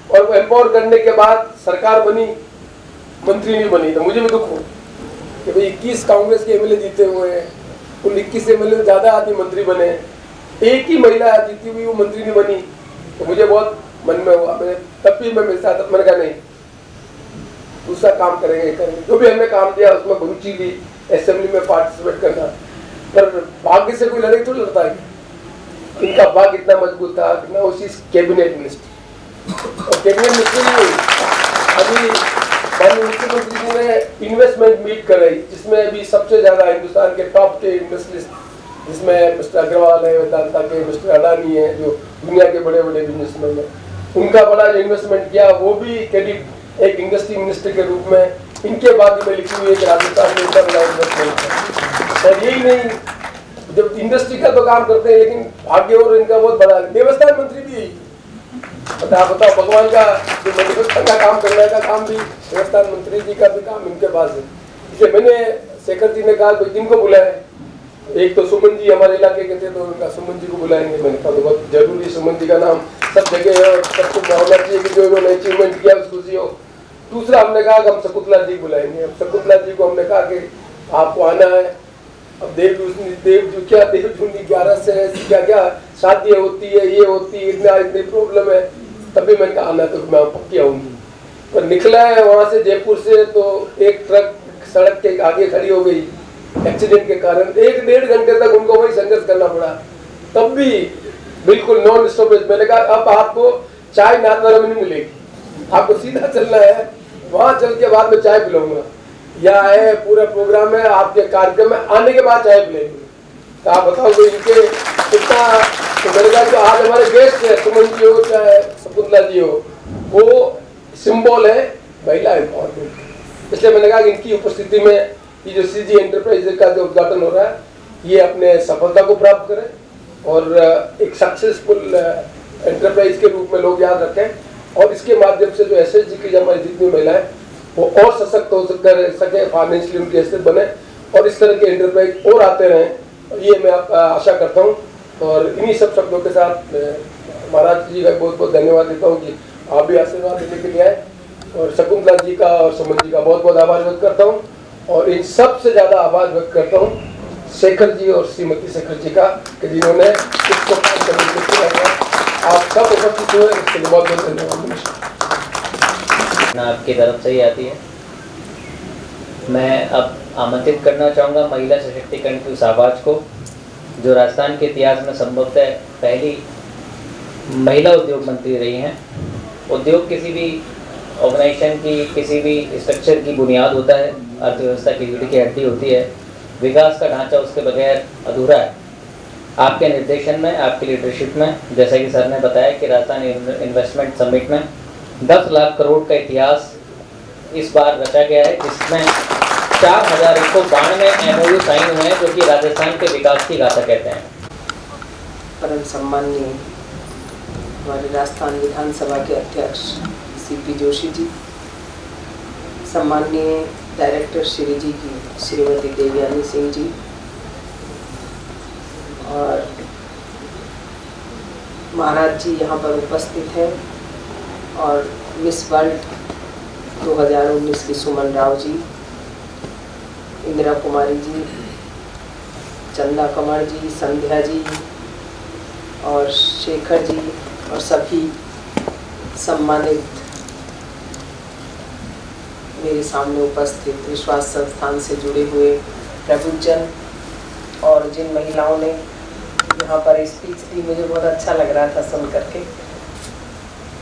और एम्पावर करने के बाद सरकार बनी, मंत्री नहीं बनी। तो मुझे भी दुख हो कि भाई 21 कांग्रेस के MLA जीते हुए हैं, उन 21 MLA से ज़्यादा आदमी मंत्री बने, एक ही महिला जीती हुई वो मंत्री नहीं बनी। तो मुझे बहुत मन में हुआ। मैंने तब भी मैं मिलता था, मैंने कहा नहीं, दूसरा काम करेंगे। जो भी हमने काम दिया उसमें रुचि ली, असेंबली में पार्टिसिपेट करना, पर भाग्य से कोई लड़ाई थोड़ी लड़ता है। इनका भाग्य इतना मजबूत था, कितना उसी कैबिनेट मिनिस्टर, और कैबिनेट मिनिस्ट्री अभी माननीय मुख्यमंत्री जी ने इन्वेस्टमेंट मीट कराई, जिसमें अभी सबसे ज्यादा हिंदुस्तान के टॉप के इंडस्ट्रियलिस्ट, जिसमें मिस्टर अग्रवाल है, वेदांता के मिस्टर अडानी है, जो दुनिया के बड़े बड़े बिजनेसमैन है, उनका बड़ा जो इन्वेस्टमेंट किया वो भी क्रेडिट एक इंडस्ट्री मिनिस्टर के रूप में इनके बाद में लिखी हुई है कि राजस्थान में इतना बड़ा इन्वेस्टमेंट है। और यही नहीं, जब इंडस्ट्री का तो काम करते हैं, लेकिन आगे और इनका बहुत बड़ा देवस्थान मंत्री भी बताओ भगवान का जो देवस्थान का काम करने का काम भी देवस्थान मंत्री जी का भी काम इनके पास है। इसलिए मैंने शेखर जी ने कहा कि जिनको बुलाए, एक तो सुमन जी हमारे इलाके के थे तो उनका सुमन जी को बुलाएंगे। मैंने कहा तो बहुत जरूरी, सुमन जी का नाम सब जगह है और सबको होना चाहिए कि जो इन्होंने अचीवमेंट किया उसको खुशी हो। दूसरा हमने कहा कि हम शकुंतला जी बुलाएंगे। अब शकुंतला जी को हमने कहा कि आपको आना है। अब देव क्या देवजूनी 11 से क्या क्या शादी होती है, ये होती है, इतनी प्रॉब्लम है, तभी मैंने कहा आना तो मैं पक्की आऊंगी। पर निकला है वहां से जयपुर से तो एक ट्रक सड़क के आगे खड़ी हो गई एक्सीडेंट के कारण। 1-1.5 घंटे तक उनको वही संघर्ष करना पड़ा, तब भी बिल्कुल नॉन स्टॉपेज। मैंने कहा अब आपको चाय नाश्ता में नहीं मिलेगी, आपको सीधा चलना है, वहां चल के बाद में चाय पिलाऊंगा। यह है पूरा प्रोग्राम है, आपके कार्यक्रम में आने के बाद चाय पिलाएंगे। तो आप बताओ तो इनके कितना, तो मैंने कहा जो आज हमारे गेस्ट है, सुमन जी हो चाहे शकुंतला जी हो, वो सिंबल है महिला एम्पावरमेंट। इसलिए मैंने कहा कि इनकी उपस्थिति में ये जो सीजी एंटरप्राइज का जो उद्घाटन हो रहा है, ये अपने सफलता को प्राप्त करें और एक सक्सेसफुल एंटरप्राइज के रूप में लोग याद रखें। और इसके माध्यम से जो एसएचजी की हमारी जितनी महिलाएं वो और सशक्त हो सके, फाइनेंशियली उनकी हैसियत बने और इस तरह के एंटरप्राइज और आते रहें, ये मैं आशा करता हूँ। और इन्हीं सब शब्दों के साथ महाराज जी का बहुत बहुत धन्यवाद देता हूँ कि आप भी आशीर्वाद देने के लिए आए, और शकुंतला जी का और सुमन जी का बहुत बहुत आभार व्यक्त करता हूँ। और इन सबसे ज़्यादा आभार व्यक्त करता हूँ शेखर जी और श्रीमती शेखर जी का, कि जिन्होंने इसको काम करने के लिए किया। आप सब उपस्थित हुए, इसके लिए बहुत बहुत धन्यवाद। आपकी तरफ से ही आती है। मैं अब आमंत्रित करना चाहूँगा महिला सशक्तिकरण की उस आवाज़ को, जो राजस्थान के इतिहास में संभवतः पहली महिला उद्योग मंत्री रही हैं। उद्योग किसी भी ऑर्गेनाइजेशन की, किसी भी स्ट्रक्चर की बुनियाद होता है, अर्थव्यवस्था की रीढ़ की हड्डी होती है, विकास का ढांचा उसके बगैर अधूरा है। आपके निर्देशन में, आपकी लीडरशिप में, जैसा कि सर ने बताया कि राजस्थान इन्वेस्टमेंट समिट में 10 लाख करोड़ का इतिहास इस बार रचा गया है, जिसमें 4192 MOU साइन हुए हैं, जो कि राजस्थान के विकास की गाथा कहते हैं। परम सम्माननीय हमारे राजस्थान विधानसभा के अध्यक्ष CP जोशी जी, सम्माननीय डायरेक्टर श्री जी की श्रीमती देवयानी सिंह जी, और महाराज जी यहाँ पर उपस्थित हैं, और मिस वर्ल्ड 2019 की सुमन राव जी, इंदिरा कुमारी जी, चंदा कमर जी, संध्या जी और शेखर जी, और सभी सम्मानित मेरे सामने उपस्थित विश्वास संस्थान से जुड़े हुए प्रबुद्धजन, और जिन महिलाओं ने यहाँ पर स्पीच दी, मुझे बहुत अच्छा लग रहा था सुन करके।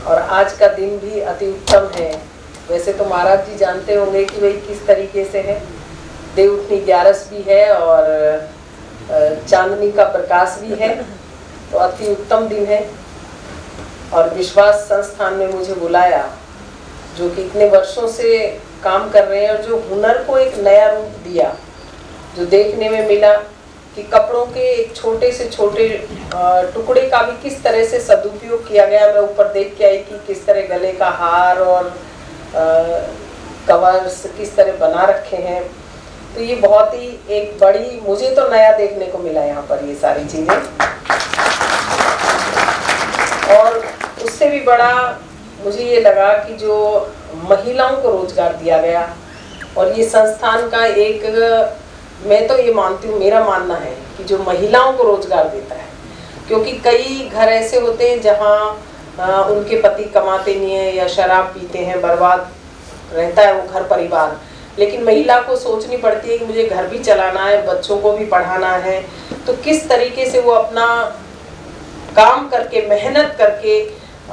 और आज का दिन भी अति उत्तम है। वैसे तो महाराज जी जानते होंगे कि भाई किस तरीके से है, देवउठनी 11 भी है और चांदनी का प्रकाश भी है, तो अति उत्तम दिन है। और विश्वास संस्थान में मुझे बुलाया, जो कि इतने वर्षों से काम कर रहे हैं, और जो हुनर को एक नया रूप दिया, जो देखने में मिला कि कपड़ों के एक छोटे से छोटे टुकड़े का भी किस तरह से सदुपयोग किया गया। मैं ऊपर देख के आई कि किस तरह गले का हार और कवर्स किस तरह बना रखे हैं, तो ये बहुत ही एक बड़ी, मुझे तो नया देखने को मिला यहाँ पर ये सारी चीज़ें। और उससे भी बड़ा मुझे ये लगा कि जो महिलाओं को रोजगार दिया गया, और ये संस्थान का एक, मैं तो ये मानती हूँ, मेरा मानना है कि जो महिलाओं को रोजगार देता है, क्योंकि कई घर ऐसे होते हैं जहाँ उनके पति कमाते नहीं है या शराब पीते हैं, बर्बाद रहता है वो घर परिवार, लेकिन महिला को सोचनी पड़ती है कि मुझे घर भी चलाना है, बच्चों को भी पढ़ाना है, तो किस तरीके से वो अपना काम करके, मेहनत करके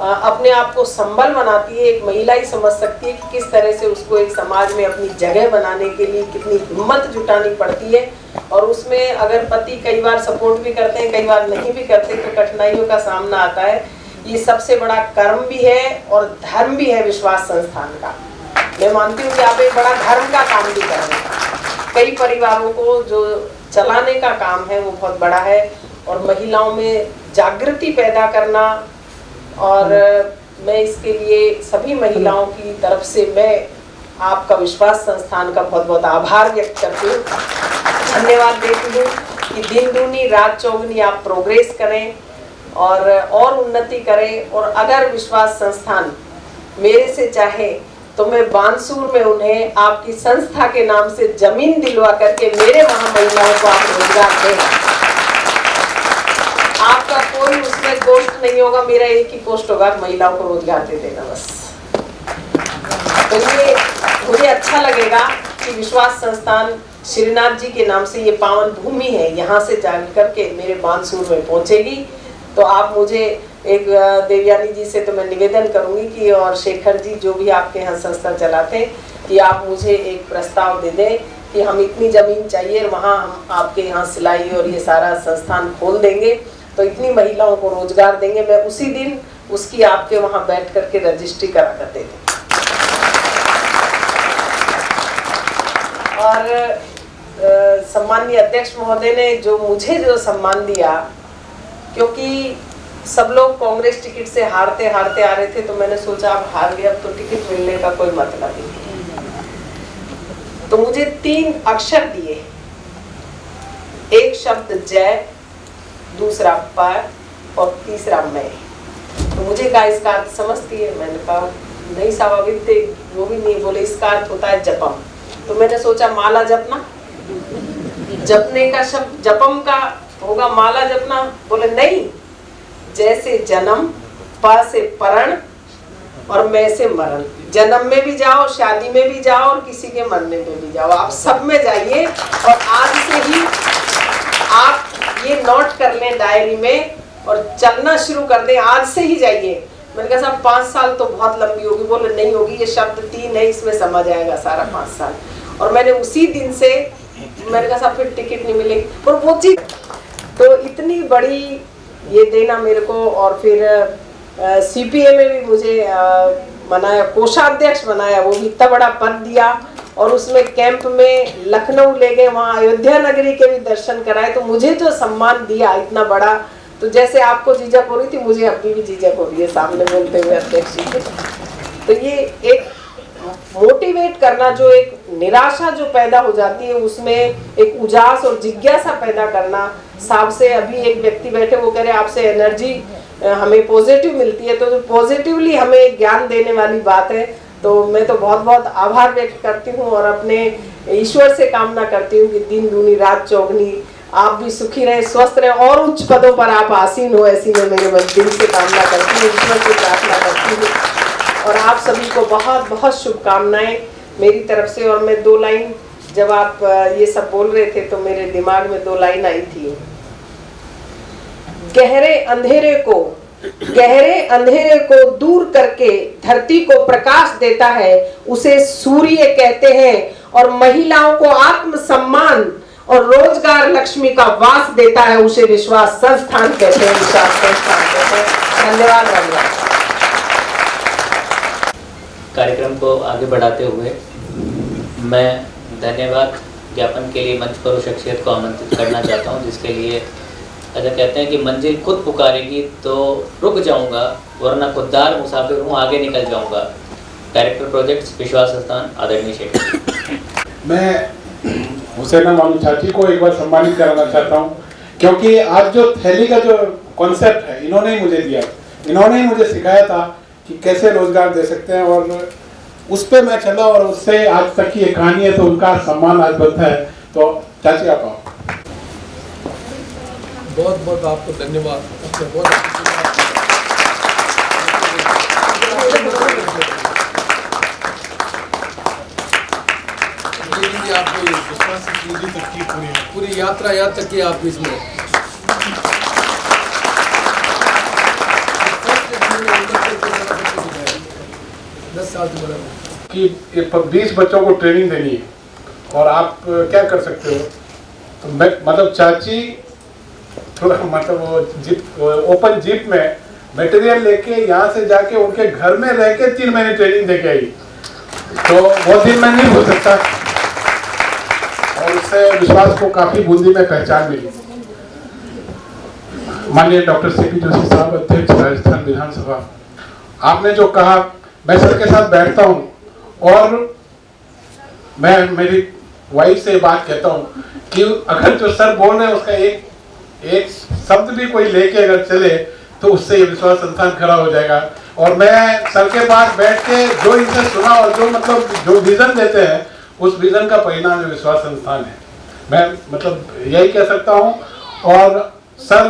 अपने आप को संबल बनाती है, एक महिला ही समझ सकती है कि किस तरह से उसको एक समाज में अपनी जगह बनाने के लिए कितनी हिम्मत जुटानी पड़ती है। और उसमें अगर पति कई बार सपोर्ट भी करते हैं, कई बार नहीं भी करते, तो कठिनाइयों का सामना आता है। ये सबसे बड़ा कर्म भी है और धर्म भी है विश्वास संस्थान का। मैं मानती हूँ कि आप एक बड़ा धर्म का काम भी कर रहे हैं। कई परिवारों को जो चलाने का काम है वो बहुत बड़ा है, और महिलाओं में जागृति पैदा करना, और मैं इसके लिए सभी महिलाओं की तरफ से मैं आपका विश्वास संस्थान का बहुत बहुत आभार व्यक्त करती हूँ, धन्यवाद देती हूँ कि दिन दूनी रात चौगुनी आप प्रोग्रेस करें और उन्नति करें। और अगर विश्वास संस्थान मेरे से चाहे तो मैं बानसूर में उन्हें आपकी संस्था के नाम से जमीन दिलवा करके मेरे वहाँ महिलाओं को आप रोजगार दें। आपका कोई उसमें कोष्ट नहीं होगा, मेरा एक ही कोष्ट होगा, महिलाओं को रोजगार दे देना बस। तो ये मुझे अच्छा लगेगा कि विश्वास संस्थान श्रीनाथ जी के नाम से ये पावन भूमि है, यहाँ से जान करके मेरे बानसूर में पहुँचेगी। तो आप मुझे एक देवयानी जी से तो मैं निवेदन करूंगी कि, और शेखर जी जो भी आपके यहाँ संस्था चलाते हैं, कि आप मुझे एक प्रस्ताव दे दें कि हम इतनी ज़मीन चाहिए, वहाँ हम आपके यहाँ सिलाई और ये सारा संस्थान खोल देंगे, तो इतनी महिलाओं को रोजगार देंगे। मैं उसी दिन उसकी आपके वहाँ बैठ करके रजिस्ट्री करा कर देती। और सम्माननीय अध्यक्ष महोदय ने जो मुझे जो सम्मान दिया, क्योंकि सब लोग कांग्रेस टिकट से हारते हारते आ रहे थे, तो मैंने सोचा अब हार गया, अब तो टिकट मिलने का कोई मतलब नहीं। तो मुझे 3 अक्षर दिए, एक शब्द जय, दूसरा पर और तीसरा मैं। तो मुझे कहा इसका अर्थ समझती है? मैंने कहा नहीं साहब, अभी थे वो भी नहीं। बोले इसका अर्थ होता है जपम। तो मैंने सोचा माला जपना, जपने का शब्द जपम का होगा माला जपना। बोले नहीं, जैसे जन्म, प से परण और मैं से मरण। जन्म में भी जाओ, शादी में भी जाओ और किसी के मरने में भी जाओ, आप सब में जाइए। और आज से ही आप ये नोट कर लें डायरी में और चलना शुरू कर दें, आज से ही जाइए। मैंने कहा साहब 5 साल तो बहुत लंबी होगी। बोले नहीं होगी, ये शब्द 3 है, इसमें समझ आएगा सारा 5 साल। और मैंने उसी दिन से, मैंने कहा साहब फिर टिकट नहीं मिलेगी। और वो चीज तो इतनी बड़ी ये देना मेरे को, और फिर सीपीए में भी मुझे बनाया, कोषाध्यक्ष बनाया, वो भी इतना बड़ा पद दिया। और उसमें कैंप में लखनऊ ले गए, वहाँ अयोध्या नगरी के भी दर्शन कराए। तो मुझे जो सम्मान दिया इतना बड़ा, तो जैसे आपको झिझक हो रही थी, मुझे अभी भी झिझक हो रही है सामने बोलते हुए अध्यक्ष जी के। तो ये एक मोटिवेट करना, जो एक निराशा जो पैदा हो जाती है, उसमें एक उजास और जिज्ञासा पैदा करना। साहब से अभी एक व्यक्ति बैठे, वो कह रहे आपसे एनर्जी हमें पॉजिटिव मिलती है, तो पॉजिटिवली हमें ज्ञान देने वाली बात है। तो मैं तो बहुत बहुत आभार व्यक्त करती हूँ और अपने ईश्वर से कामना करती हूँ कि दिन दूनी रात चौगनी आप भी सुखी रहें, स्वस्थ रहें और उच्च पदों पर आप आसीन हो, ऐसी मैं मेरे दिल से कामना करती हूँ, ईश्वर से प्रार्थना करती हूँ। और आप सभी को बहुत बहुत शुभकामनाएं मेरी तरफ से। और मैं 2 लाइन, जब आप ये सब बोल रहे थे तो मेरे दिमाग में 2 लाइन आई थी। गहरे अंधेरे को दूर करके धरती को प्रकाश देता है, उसे सूर्य कहते हैं। और महिलाओं को आत्म सम्मान और रोजगार लक्ष्मी का वास देता है, उसे विश्वास संस्थान कहते हैं, विश्वास संस्थान कहते हैं। धन्यवाद। कार्यक्रम को आगे बढ़ाते हुए मैं धन्यवाद ज्ञापन के लिए मंच पर उस शख्सियत को आमंत्रित करना चाहता हूं, जिसके लिए ऐसा कहते हैं कि मंजिल खुद पुकारेगी तो रुक जाऊंगा, वरना खुददार मुसाफिर हूँ, आगे निकल जाऊंगा। डायरेक्टर प्रोजेक्ट्स विश्वास संस्थान आदरणीय शेख। मैं हुसैना मानू चाची को एक बार सम्मानित कराना चाहता हूँ, क्योंकि आज जो थैली का जो कॉन्सेप्ट है इन्होंने ही मुझे दिया, इन्होंने ही मुझे सिखाया था कि कैसे रोजगार दे सकते हैं, और उस पर मैं चला और उससे आज तक की ये कहानी है, तो उनका सम्मान आज बनता है। तो चाची आप आओ। बहुत बहुत आपको धन्यवाद। आपको विश्वास की पूरी यात्रा याद तक की आप इसमें साल से बड़ा हूँ। कि 20 बच्चों को ट्रेनिंग देनी है और आप क्या कर सकते हो? तो मतलब चाची थोड़ा मतलब वो जीप ओपन जीप में मटेरियल लेके यहाँ से जाके उनके घर में रह के 3 महीने ट्रेनिंग देके आई, तो वो दिन मैं नहीं भूल सकता और उससे विश्वास को काफी बूंदी में पहचान मिली। माननीय डॉक्टर सीपी जोशी साहब, अध्यक्ष राजस्थान विधानसभा, आपने जो कहा, मैं सर के साथ बैठता हूँ और मैं मेरी वाइफ से बात कहता हूँ कि अगर जो सर बोल रहे हैं उसका एक शब्द भी कोई लेके अगर चले तो उससे ये विश्वास संस्थान खड़ा हो जाएगा। और मैं सर के पास बैठ के जो इनसे सुना और जो मतलब जो विजन देते हैं उस विजन का परिणाम विश्वास संस्थान है। मैं मतलब यही कह सकता हूँ और सर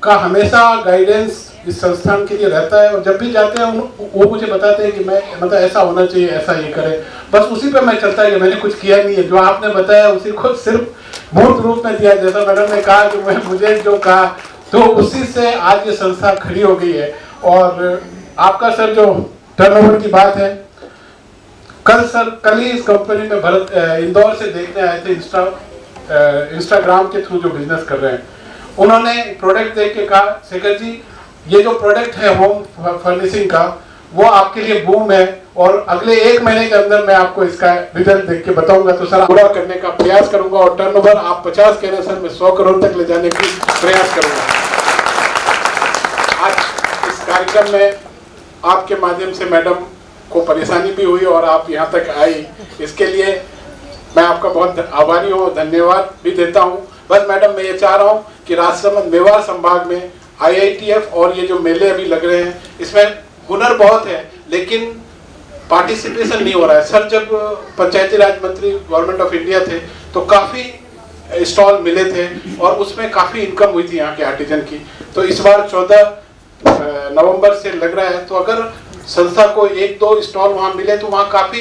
का हमेशा गाइडेंस इस संस्थान के लिए रहता है और जब भी जाते हैं वो मुझे बताते हैं कि मैं मतलब ऐसा होना चाहिए, ऐसा ये करें, बस उसी पे मैं चलता है कि मैंने कुछ किया नहीं है, जो आपने बताया उसी को सिर्फ मूर्त रूप में दिया। जैसा मैडम ने कहा कि मुझे जो कहा तो उसी से आज ये संस्था खड़ी हो गई है। और आपका सर जो टर्नओवर की बात है, कल ही इस कंपनी में भरत इंदौर से देखने आए थे, इंस्टाग्राम के थ्रू जो बिजनेस कर रहे हैं, उन्होंने प्रोडक्ट देख के कहा, शेखर जी ये जो प्रोडक्ट है होम फर्निशिंग का वो आपके लिए बूम है और अगले 1 महीने के अंदर मैं आपको इसका रिजल्ट देख के बताऊंगा। तो सर पूरा करने का प्रयास करूंगा और टर्नओवर आप 50 कह रहे सर, मैं 100 करोड़ तक ले जाने की प्रयास करूंगा। आज इस कार्यक्रम में आपके माध्यम से मैडम को परेशानी भी हुई और आप यहाँ तक आई, इसके लिए मैं आपका बहुत आभारी हूँ, धन्यवाद भी देता हूँ। बस मैडम मैं ये चाह रहा हूँ कि राजसमंद मेवाड़ संभाग में IITF और ये जो मेले अभी लग रहे हैं इसमें हुनर बहुत है लेकिन पार्टिसिपेशन नहीं हो रहा है। सर जब पंचायती राज मंत्री गवर्नमेंट ऑफ इंडिया थे तो काफ़ी स्टॉल मिले थे और उसमें काफ़ी इनकम हुई थी यहाँ के आर्टिजन की। तो इस बार 14 नवंबर से लग रहा है, तो अगर संस्था को 1-2 स्टॉल वहाँ मिले तो वहाँ काफ़ी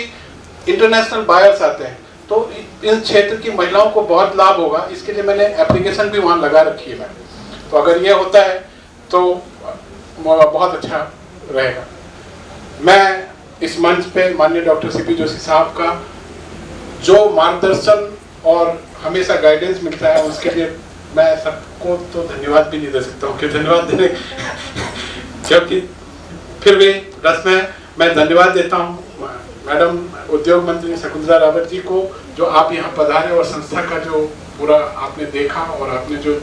इंटरनेशनल बायर्स आते हैं, तो इस क्षेत्र की महिलाओं को बहुत लाभ होगा। इसके लिए मैंने एप्लीकेशन भी वहाँ लगा रखी है मैम, तो अगर ये होता है तो बहुत अच्छा रहेगा। मैं इस मंच पे माननीय डॉक्टर सीपी जोशी साहब का जो मार्गदर्शन और हमेशा गाइडेंस मिलता है उसके लिए मैं सबको तो धन्यवाद भी नहीं दे सकता हूँ कि धन्यवाद देने क्योंकि फिर भी रस में मैं धन्यवाद देता हूँ मैडम उद्योग मंत्री शकुंतला रावत जी को, जो आप यहाँ पधारे और संस्था का जो पूरा आपने देखा और आपने जो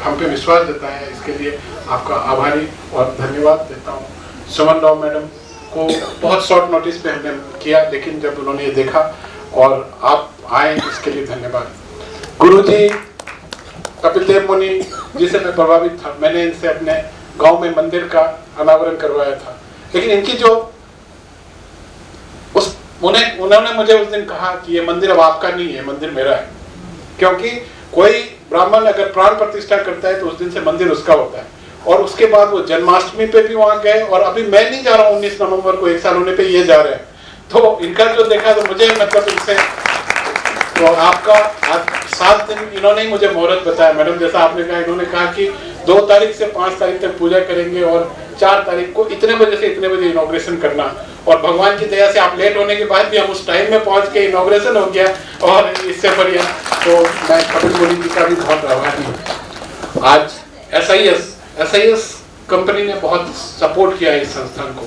हम पे विश्वास जताया है, इसके लिए आपका आभारी और धन्यवाद देता हूँ। सुमन राव मैडम को बहुत शॉर्ट नोटिस पे हमने किया, लेकिन जब उन्होंने ये देखा और आप आए इसके लिए धन्यवाद। गुरुजी कपिल देव मुनि जी से मैं प्रभावित था, मैंने इनसे अपने गांव में मंदिर का अनावरण करवाया था, लेकिन इनकी जो उन्होंने मुझे उस दिन कहा कि ये मंदिर अब आपका नहीं है, मंदिर मेरा है, क्योंकि कोई ब्राह्मण अगर प्राण प्रतिष्ठा करता है तो उस दिन से मंदिर उसका होता है। और उसके बाद वो जन्माष्टमी पे भी वहां गए और अभी मैं नहीं जा रहा हूँ 19 नवंबर को 1 साल होने पे ये जा रहे हैं, तो इनका जो देखा तो मुझे मतलब इनसे तो आपका 7 दिन इन्होंने ही मुझे मुहूर्त बताया मैडम, जैसा आपने कहा, इन्होंने कहा कि 2 तारीख से 5 तारीख तक पूजा करेंगे और 4 तारीख को इतने बजे से इतने बजे इनॉग्रेशन करना, और भगवान की दया से आप लेट होने के बाद भी हम उस टाइम में पहुंच के इनॉग्रेशन हो गया और इससे बढ़िया। तो मैं कपिल मुनि जी का भी बहुत आभारी हूँ। आज SIS कंपनी ने बहुत सपोर्ट किया है इस संस्थान को।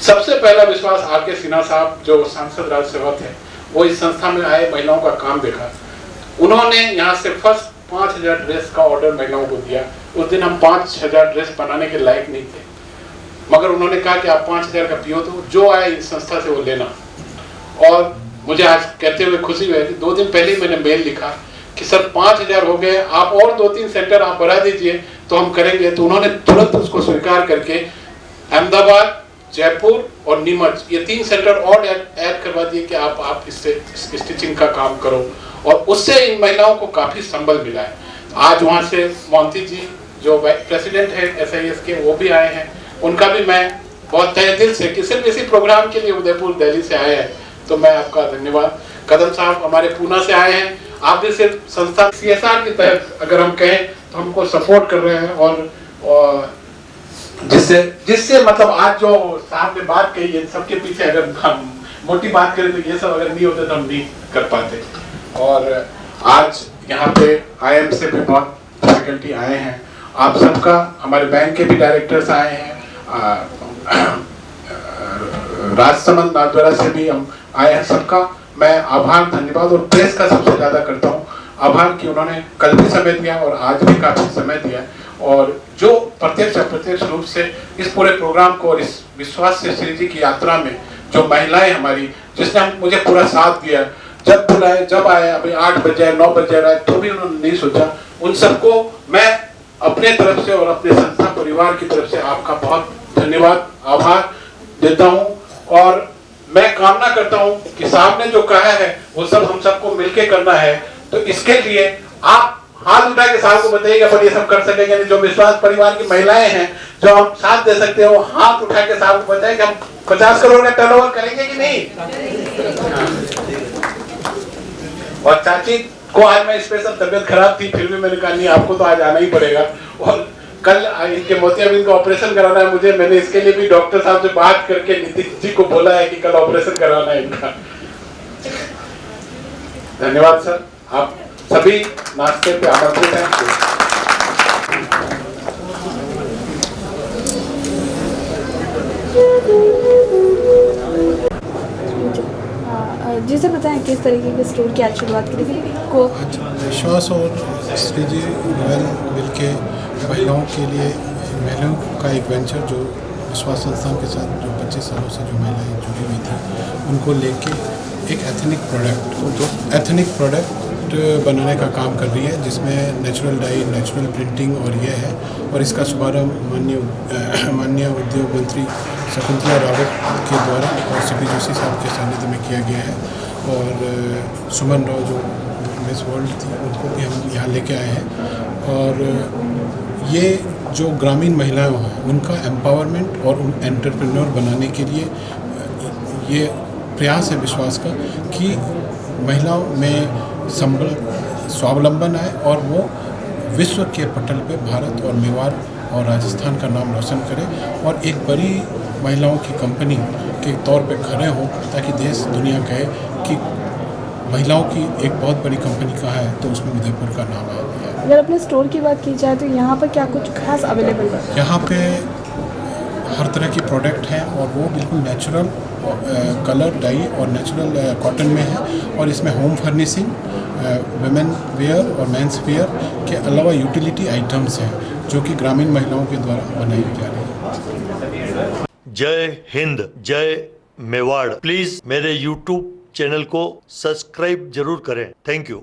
सबसे पहला विश्वास RK सिन्हा साहब जो सांसद राज्यसभा थे, वो इस संस्था में आए, महिलाओं का काम देखा, उन्होंने यहाँ से फर्स्ट 5000 ड्रेस का ऑर्डर महिलाओं को दिया। उस दिन हम 5000 ड्रेस बनाने के लायक नहीं थे, मगर उन्होंने कहा कि आप 5000 का पियो तो जो आए इस संस्था से वो लेना। और मुझे आज कहते हुए खुशी हुई कि 2 दिन पहले ही मैंने मेल लिखा कि सर 5000 हो गए, आप और 2-3 सेंटर आप बढ़ा दीजिए तो हम करेंगे। तो उन्होंने तुरंत उसको स्वीकार करके अहमदाबाद, जयपुर और नीमच ये 3 सेंटर और ऐड करवा दिए कि आप इससे स्टिचिंग का काम करो, और उससे इन महिलाओं को काफी संबल मिला है। आज वहाँ से मोंती जी जो प्रेसिडेंट है SIS के, वो भी आए हैं, उनका भी मैं बहुत तहे दिल से कि सिर्फ इसी प्रोग्राम के लिए उदयपुर दिल्ली से आए हैं, तो मैं आपका धन्यवाद। कदम साहब हमारे पूना से आए हैं, आप भी सिर्फ संस्था CSR के तहत अगर हम कहें तो हमको सपोर्ट कर रहे हैं और जिससे जिससे मतलब आज जो साहब ने बात कही है, सबके पीछे अगर हम मोटी बात करें तो ये सब अगर नहीं होते तो हम नहीं कर पाते। और आज यहाँ पे IIM से भी बहुत फैकल्टी आए हैं, आप सबका, हमारे बैंक के भी डायरेक्टर्स आए हैं, राजसमंद नाथद्वारा से भी हम आए हैं, सबका मैं आभार धन्यवाद और प्रेस का सबसे ज्यादा करता हूँ आभार कि उन्होंने कल भी समय दिया और आज भी काफी समय दिया, और जो प्रत्यक्ष अप्रत्यक्ष रूप से इस पूरे प्रोग्राम को और इस विश्वास से श्री जी की यात्रा में जो महिलाएं हमारी, जिसने मुझे पूरा साथ दिया, जब बुलाए जब आए, अभी 8 बजे 9 बजे रहे तो भी उन्होंने नहीं सोचा, उन सबको मैं अपने तरफ से और अपने संस्था परिवार की तरफ से आपका बहुत धन्यवाद आभार देता हूँ। और मैं कामना करता हूँ कि साहब ने जो कहा है वो सब हम सबको मिलके करना है, तो इसके लिए आप हाथ उठा के साहब को बताइएगा, पर ये सब कर सकेंगे नहीं। जो विश्वास परिवार की महिलाएं हैं जो हम साथ दे सकते हैं, वो हाथ उठा के साहब को बताएं कि हम 50 करोड़ का टर्नओवर करेंगे कि नहीं। और चाची को आज मैं स्पेशल तबियत खराब थी, फिर भी मैंने कहा नहीं आपको तो आज आना ही पड़ेगा, और कल इनके मोतियाबिंद का ऑपरेशन कराना है मुझे, मैंने इसके लिए भी डॉक्टर साहब से बात करके नीतीश जी को बोला है कि कल ऑपरेशन कराना है इनका। धन्यवाद सर, आप सभी नाश्ते पे आमंत्रित हैं। जी सर बताएं किस तरीके के स्टोर की आज शुरुआत की थी को। विश्वास और श्री जी रॉयल मिलके महिलाओं के लिए, महिलाओं का एक वेंचर जो विश्वास संस्थान के साथ जो 25 सालों से जो महिलाएं जुड़ी हुई थी, उनको लेके एक एथनिक प्रोडक्ट बनाने का काम कर रही है, जिसमें नेचुरल डाई, नेचुरल प्रिंटिंग और ये है। और इसका शुभारंभ माननीय उद्योग मंत्री शकुंतला रावत के द्वारा और CP जोशी साहब के सानिध्य में किया गया है। और सुमन राव जो मिस वर्ल्ड थी, उनको भी हम यहाँ लेके आए हैं। और ये जो ग्रामीण महिलाएं हैं उनका एम्पावरमेंट और उन एंटरप्रेन्योर बनाने के लिए ये प्रयास है विश्वास का कि महिलाओं में स्वावलंबन आए और वो विश्व के पटल पे भारत और मेवाड़ और राजस्थान का नाम रोशन करे और एक बड़ी महिलाओं की कंपनी के तौर पे खड़े हो, ताकि देश दुनिया कहे कि महिलाओं की एक बहुत बड़ी कंपनी कहाँ है, तो उसमें उदयपुर का नाम है। अगर अपने स्टोर की बात की जाए तो यहाँ पर क्या कुछ खास अवेलेबल है? यहाँ पे हर तरह की प्रोडक्ट हैं और वो बिल्कुल नेचुरल कलर डाई और नेचुरल कॉटन में है। और इसमें होम फर्निशिंग, वुमेन वेयर और मेंस वेयर के अलावा यूटिलिटी आइटम्स हैं जो कि ग्रामीण महिलाओं के द्वारा बनाई जा रही है। जय हिंद, जय मेवाड़। प्लीज मेरे YouTube चैनल को सब्सक्राइब जरूर करें। Thank you.